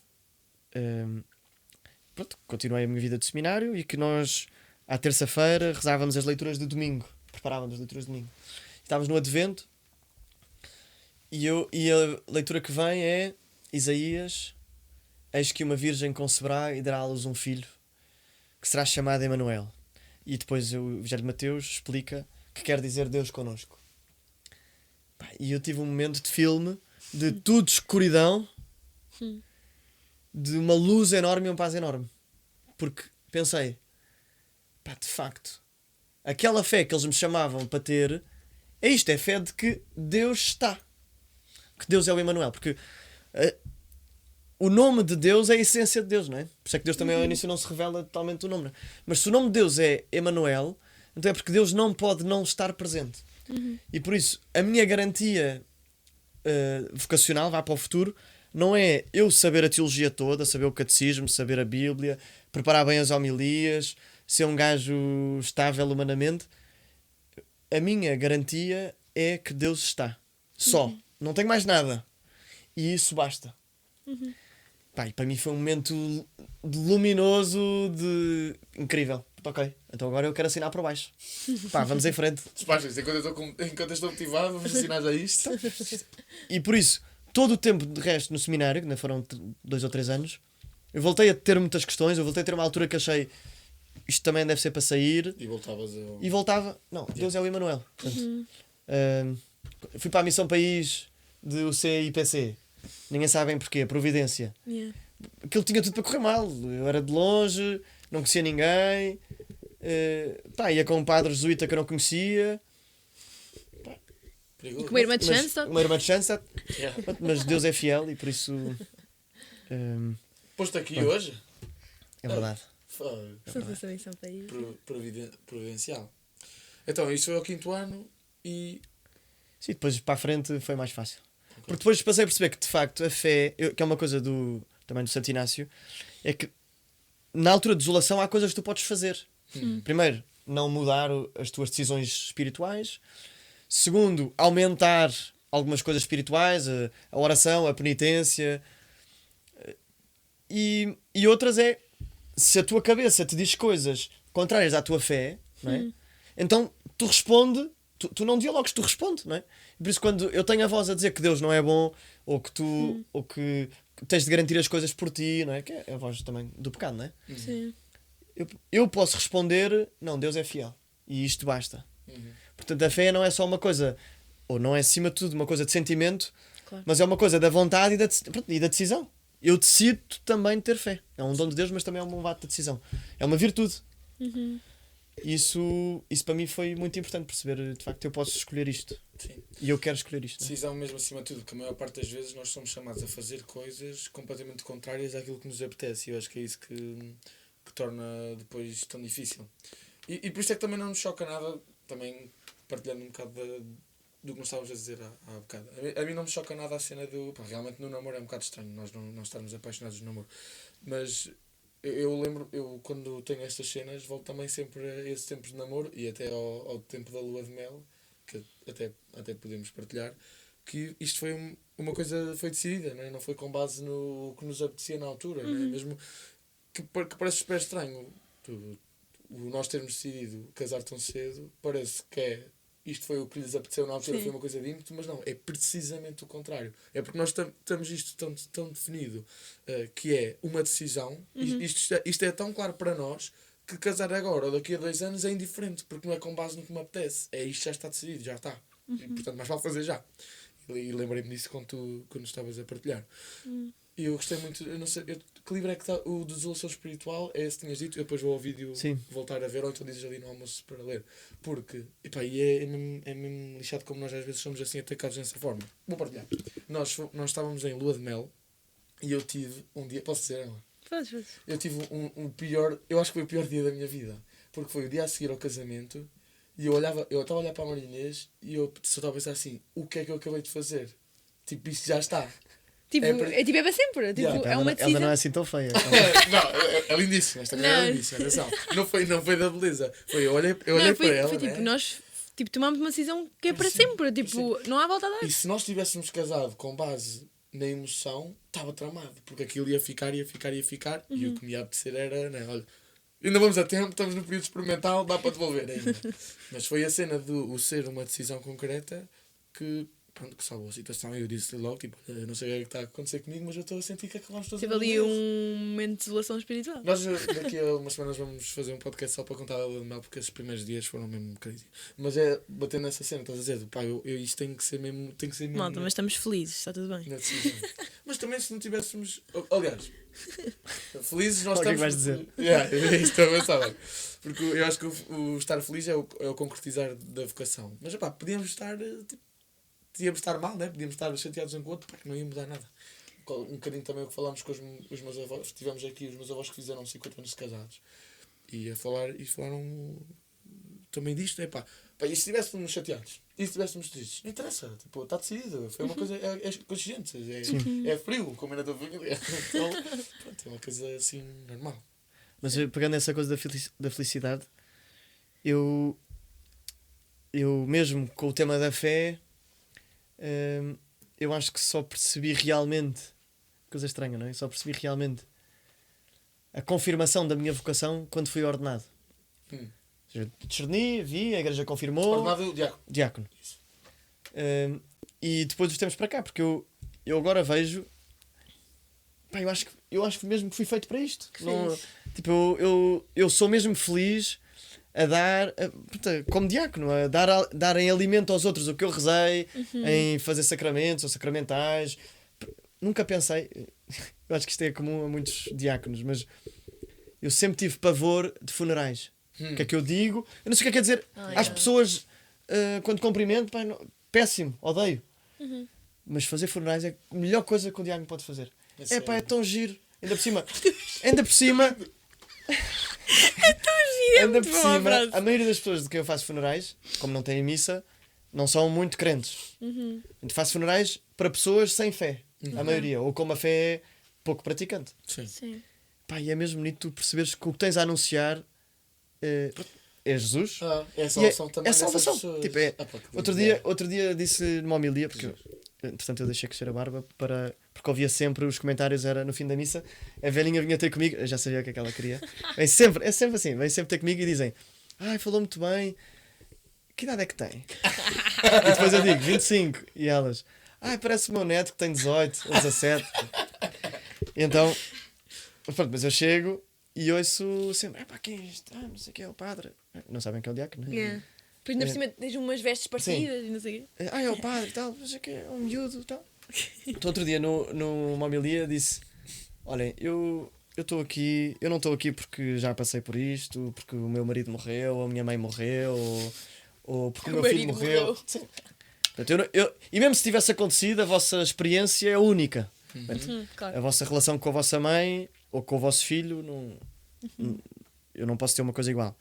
continuei a minha vida de seminário e que nós, à terça-feira, rezávamos as leituras de domingo. Preparávamos as leituras de domingo. Estávamos no Advento. E a leitura que vem é Isaías: eis que uma virgem conceberá e dará à luz um filho, que será chamado Emanuel. E depois o Evangelho de Mateus explica que quer dizer Deus connosco. E eu tive um momento de filme de tudo escuridão, de uma luz enorme e uma paz enorme. Porque pensei, de facto, aquela fé que eles me chamavam para ter, é isto, é fé de que Deus está. Que Deus é o Emanuel, porque o nome de Deus é a essência de Deus, não é? Por isso é que Deus também ao início não se revela totalmente o nome, não é? Mas se o nome de Deus é Emanuel, então é porque Deus não pode não estar presente. E por isso a minha garantia vocacional, vá para o futuro, não é eu saber a teologia toda, saber o catecismo, saber a Bíblia, preparar bem as homilias, ser um gajo estável humanamente. A minha garantia é que Deus está. Só. Não tenho mais nada. E isso basta. E para mim foi um momento luminoso, incrível. Ok, então agora eu quero assinar por baixo. Vamos em frente. Despachas, enquanto eu estou motivado, vamos assinar já isto. E por isso, todo o tempo de resto no seminário, que ainda foram 2 ou 3 anos, eu voltei a ter muitas questões, eu voltei a ter uma altura que achei isto também deve ser para sair. E voltavas a... E voltava, não, Deus é o Emanuel. Portanto, fui para a Missão País de UC e IPC. Ninguém sabe bem porquê, Providência. Aquilo tinha tudo para correr mal. Eu era de longe, não conhecia ninguém. Ia com um padre jesuíta que eu não conhecia. E com uma irmã de Schanstatt. Uma irmã de Schanstatt. Mas Deus é fiel e por isso... Posto aqui hoje? É verdade. Missão País. Providencial. Então, isso foi ao 5º ano e... Sim, depois para a frente foi mais fácil. Porque depois passei a perceber que de facto a fé, que é uma coisa também do Santo Inácio, é que na altura de desolação há coisas que tu podes fazer. Primeiro, não mudar as tuas decisões espirituais. Segundo, aumentar algumas coisas espirituais, a oração, a penitência. E outras é, se a tua cabeça te diz coisas contrárias à tua fé, não é? Então tu responde, tu não dialogas, tu respondes, não é? Por isso, quando eu tenho a voz a dizer que Deus não é bom, ou que tu, ou que tens de garantir as coisas por ti, não é? Que é a voz também do pecado, não é? Sim. Eu posso responder, não, Deus é fiel. E isto basta. Portanto, a fé não é só uma coisa, ou não é acima de tudo uma coisa de sentimento, Claro. mas é uma coisa da vontade e da decisão. Eu decido também ter fé. É um dom de Deus, mas também é um ato de decisão. É uma virtude. Isso para mim foi muito importante perceber, de facto, eu posso escolher isto. Sim. E eu quero escolher isto. Não é? Decisão mesmo acima de tudo, que a maior parte das vezes nós somos chamados a fazer coisas completamente contrárias àquilo que nos apetece. E eu acho que é isso que torna depois tão difícil. E por isso é que também não nos choca nada, também partilhando um bocado do que nós estávamos a dizer há bocado. A mim não me choca nada a cena do... Pá, realmente no namoro é um bocado estranho, nós não estarmos apaixonados no namoro. Mas eu lembro, quando tenho estas cenas, volto também sempre a esses tempos de namoro e até ao tempo da lua de mel, que até podemos partilhar, que isto foi uma coisa foi decidida, não é? Não foi com base no que nos apetecia na altura, não é? Mesmo que parece super estranho nós termos decidido casar tão cedo, parece que isto foi o que lhes apeteceu na altura, Sim. foi uma coisa de ímpeto, mas não, é precisamente o contrário. É porque nós temos isto tão definido, que é uma decisão, isto é tão claro para nós, que casar agora ou daqui a 2 anos é indiferente, porque não é com base no que me apetece. Isto já está decidido, já está. E, portanto, mais vale fazer já. E lembrei-me disso quando estavas a partilhar. E eu gostei muito, eu não sei, que livro é que está? O Desolação Espiritual, é esse que tinhas dito, eu depois vou ao vídeo voltar a ver, ou então dizes ali no almoço para ler. Porque, é mesmo lixado como nós às vezes somos assim atacados dessa forma. Vou partilhar. Nós estávamos em lua de mel e eu tive um dia, posso dizer, Ela? Podes. Eu tive um pior, eu acho que foi o pior dia da minha vida. Porque foi o dia a seguir ao casamento e eu estava a olhar para a Maria Inês e eu só estava a pensar assim, o que é que eu acabei de fazer? Tipo, isto já está. Tipo, é para sempre. Tipo, Yeah. é uma Ela decisão. não é assim tão feia. Não, é lindíssima. Esta mulher é lindíssima. Atenção. Não foi da beleza. Eu olhei para ela. Foi tipo, né? nós tomamos uma decisão que é para Sim, sempre. Tipo, não há volta a dar. E se nós tivéssemos casado com base na emoção, estava tramado. Porque aquilo ia ficar. E o que me ia apetecer era, né, olha, ainda vamos a tempo, estamos no período experimental, dá para devolver ainda. Mas foi a cena do ser uma decisão concreta que salvou a situação. E eu disse-lhe logo, tipo, eu não sei o que é que está a acontecer comigo, mas eu estou a sentir que acabamos todos. Teve ali um momento de desolação espiritual. Nós daqui a umas semanas vamos fazer um podcast só para contar a lua de mel, porque esses primeiros dias foram mesmo crazy. Mas é bater nessa cena, estás a dizer, pá, isto tem que ser mesmo. Malta, mas estamos felizes, está tudo bem. na decisão. Mas também se não tivéssemos. Aliás, felizes nós O que é que estamos. vais dizer? Isto é bem. Porque eu acho que o estar feliz é o concretizar da vocação. Mas pá, podíamos estar. Podíamos estar mal, né? Podíamos estar chateados um com o outro, porque não ia mudar nada. Um bocadinho também o que falámos com os meus avós. Tivemos aqui os meus avós que fizeram 50 anos de casados. E falaram também disto, né? Pá, e se estivéssemos chateados? E se estivéssemos tristes? Não interessa, tipo, está decidido. Foi uma coisa, é consciente, é frio, como é na tua família. Então, pronto, é uma coisa assim, normal. Mas pegando essa coisa da felicidade, eu mesmo com o tema da fé, eu acho que só percebi realmente, coisa estranha, não é? Só percebi realmente a confirmação da minha vocação quando fui ordenado. Ou seja, discerni, vi, a igreja confirmou. Ordenado Diácono. E depois dos tempos para cá, porque eu agora vejo, pá, eu acho que mesmo que fui feito para isto. Não, tipo, eu sou mesmo feliz a dar, como diácono, a dar em alimento aos outros o que eu rezei, em fazer sacramentos ou sacramentais. Nunca pensei, eu acho que isto é comum a muitos diáconos, mas eu sempre tive pavor de funerais. O que é que eu digo? Eu não sei o que é que quer dizer às pessoas quando cumprimento, pá, péssimo, odeio. Mas fazer funerais é a melhor coisa que um diácono pode fazer. Pá, é tão giro. Ainda por cima. Ainda por cima, a maioria das pessoas de quem eu faço funerais, como não têm missa, não são muito crentes. Eu faço funerais para pessoas sem fé. A maioria. Ou com uma fé pouco praticante. Sim. Pá, e é mesmo bonito tu perceberes que o que tens a anunciar é Jesus. É a salvação também. É salvação. Tipo, outro dia disse numa homilia, porque entretanto eu deixei crescer a barba porque ouvia sempre os comentários, era no fim da missa, a velhinha vinha ter comigo, eu já sabia o que é que ela queria. É sempre assim, vem sempre ter comigo e dizem: falou muito bem, que idade é que tem? E depois eu digo, 25. E elas, parece o meu neto que tem 18 ou 17. E então, pronto, mas eu chego e ouço sempre, quem é este? Não sei quem é o padre. Não sabem quem é o diácono, não é? Yeah. Depois ainda por cima tens umas vestes parecidas e não sei o quê. É o padre e tal, não sei o que é um miúdo e tal. Então, outro dia, numa homilia, disse, olhem, eu não estou aqui porque já passei por isto, porque o meu marido morreu, ou a minha mãe morreu, ou porque o meu filho morreu. Sim. Portanto, e mesmo se tivesse acontecido, a vossa experiência é única. Claro. A vossa relação com a vossa mãe ou com o vosso filho, eu não posso ter uma coisa igual.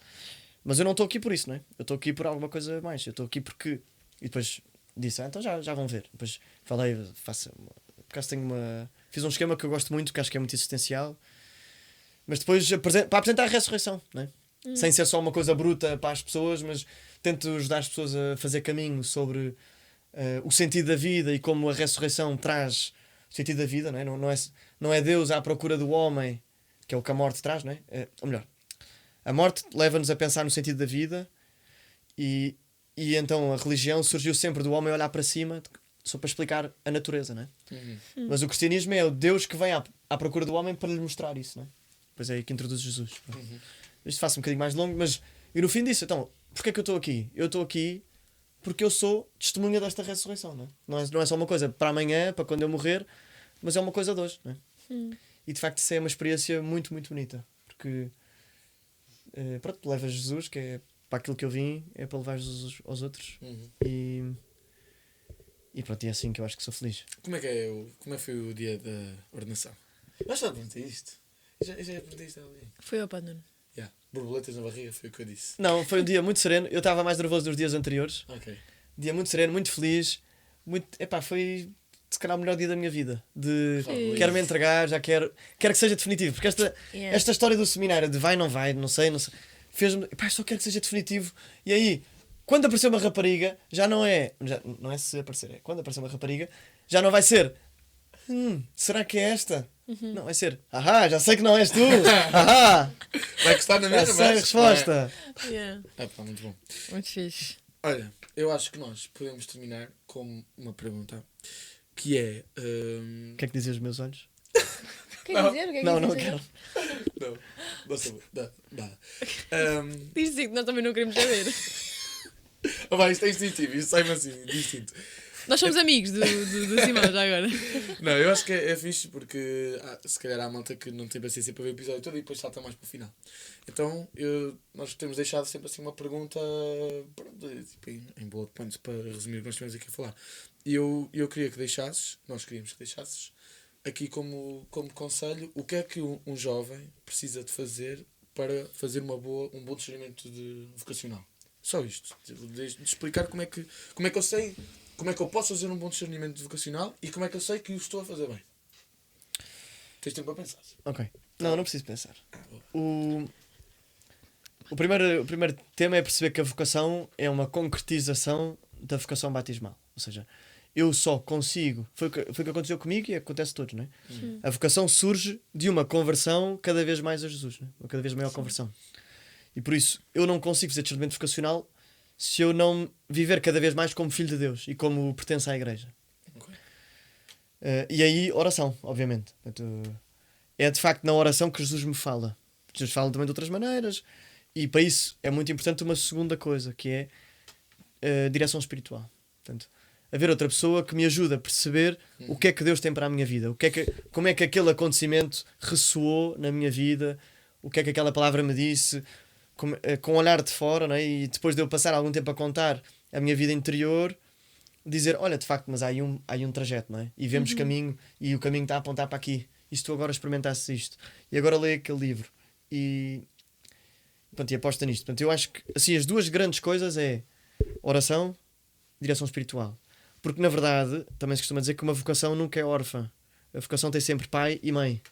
Mas eu não estou aqui por isso, não é? Eu estou aqui por alguma coisa mais. Eu estou aqui porque... E depois disse, então já vão ver. Depois falei, por acaso fiz um esquema que eu gosto muito, que acho que é muito existencial. Mas depois, para apresentar a ressurreição, não é? Sem ser só uma coisa bruta para as pessoas, mas tento ajudar as pessoas a fazer caminho sobre o sentido da vida e como a ressurreição traz o sentido da vida, não é? Não é Deus à procura do homem, que é o que a morte traz, não é? Ou melhor, a morte leva-nos a pensar no sentido da vida e então a religião surgiu sempre do homem olhar para cima só para explicar a natureza, não é? Mas o cristianismo é o Deus que vem à procura do homem para lhe mostrar isso, não é? Depois é aí que introduz Jesus. Isto faça um bocadinho mais longo, mas e no fim disso, então, porquê é que eu estou aqui? Eu estou aqui porque eu sou testemunha desta ressurreição, não é? Não é só uma coisa para amanhã, para quando eu morrer, mas é uma coisa de hoje, não é? E de facto isso é uma experiência muito, muito bonita, porque pronto, leva Jesus, que é para aquilo que eu vim, é para levar Jesus aos outros. E pronto, e é assim que eu acho que sou feliz. Como é que foi o dia da ordenação? Eu já perguntei isto. Eu já perguntei isto a alguém. Foi ao Padre Nuno. Borboletas na barriga, foi o que eu disse. Não, foi um dia muito sereno. Eu estava mais nervoso dos dias anteriores. Ok. Dia muito sereno, muito feliz. Foi se calhar o melhor dia da minha vida. Quero-me entregar, já quero que seja definitivo. Porque esta história do seminário de vai, não sei, fez-me. Só quero que seja definitivo. E aí, quando apareceu uma rapariga, não é se aparecer, quando aparecer uma rapariga, já não vai ser. Será que é esta? Não, vai ser. Já sei que não és tu! Vai custar na mesma, já sei a resposta! Muito bom. Muito fixe. Olha, eu acho que nós podemos terminar com uma pergunta que é. O que é que dizem os meus olhos? Quer dizer? O que é que Não dizer? quero. Não, basta. Dá. Diz que nós também não queremos saber. Isto é instintivo, isto sai-me assim, distinto. Nós somos amigos do Simão já agora. Não, eu acho que é fixe porque se calhar há malta que não tem paciência para ver o episódio todo e depois salta mais para o final. Então nós temos deixado sempre assim uma pergunta tipo, em bullet points para resumir o que nós temos aqui a falar. E eu queria que nós queríamos que deixasses aqui como conselho o que é que um jovem precisa de fazer para fazer um bom discernimento vocacional. Só isto. De explicar como é que eu sei. Como é que eu posso fazer um bom discernimento vocacional e como é que eu sei que o estou a fazer bem? Tens tempo para pensar. Ok. Não preciso pensar. O primeiro tema é perceber que a vocação é uma concretização da vocação batismal. Ou seja, eu só consigo... Foi o que aconteceu comigo e acontece a todos, não é? A vocação surge de uma conversão cada vez mais a Jesus, não é? Uma cada vez maior conversão. E por isso, eu não consigo fazer discernimento vocacional se eu não viver cada vez mais como filho de Deus e como pertence à igreja. Okay. E aí, oração, obviamente. Portanto, é de facto na oração que Jesus me fala. Jesus fala também de outras maneiras. E para isso é muito importante uma segunda coisa, que é direção espiritual. Portanto, haver outra pessoa que me ajude a perceber o que é que Deus tem para a minha vida. Como é que aquele acontecimento ressoou na minha vida. O que é que aquela palavra me disse. Com um olhar de fora, não é? E depois de eu passar algum tempo a contar a minha vida interior, dizer, olha, de facto, mas há aí um trajeto, não é? E vemos caminho, e o caminho está a apontar para aqui. E se tu agora experimentasses isto, e agora lê aquele livro, e aposta nisto. Portanto, eu acho que assim, as duas grandes coisas é oração, direção espiritual. Porque, na verdade, também se costuma dizer que uma vocação nunca é órfã. A vocação tem sempre pai e mãe.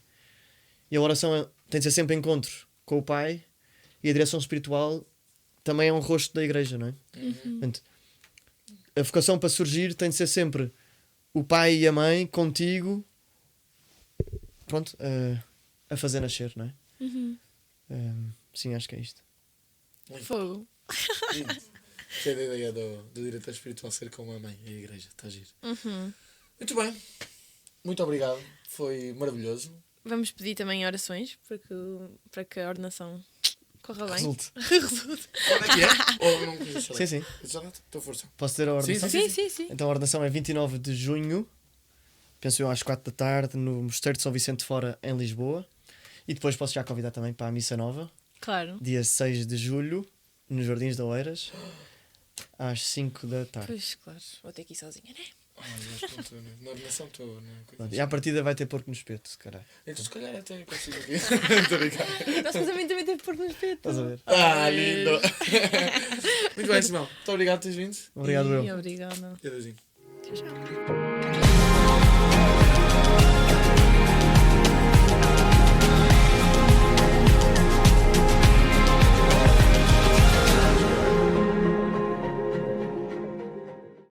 E a oração tem de ser sempre encontro com o pai. E a direção espiritual também é um rosto da igreja, não é? Portanto, a vocação para surgir tem de ser sempre o pai e a mãe contigo, pronto, a fazer nascer, não é? Sim, acho que é isto. Fogo. Gostei da ideia do diretor espiritual ser como a mãe, a igreja. Está a giro. Muito bem. Muito obrigado. Foi maravilhoso. Vamos pedir também orações para que a ordenação corra bem. Resulte. Resulte. Quando é que é? Ou não conheces? Sim, sim. Estou força. Posso ter a ordenação? Sim. Então a ordenação é 29 de junho, penso eu às 4 da tarde, no Mosteiro de São Vicente de Fora, em Lisboa. E depois posso já convidar também para a Missa Nova, Claro. dia 6 de julho, nos Jardins de Oeiras, às 5 da tarde. Pois, claro. Vou ter que ir sozinha, né? Na ordenação estou. Pronto, e à partida vai ter porco no espeto, se calhar. Então se calhar até consigo aqui. Estou a brincar. Nosso casamento também teve porco no espeto. Estás a ver? Lindo! Muito bem, Simão. Muito obrigado por teres vindo. Obrigado, eu. Obrigada. E adeusinho. Tchau, tchau.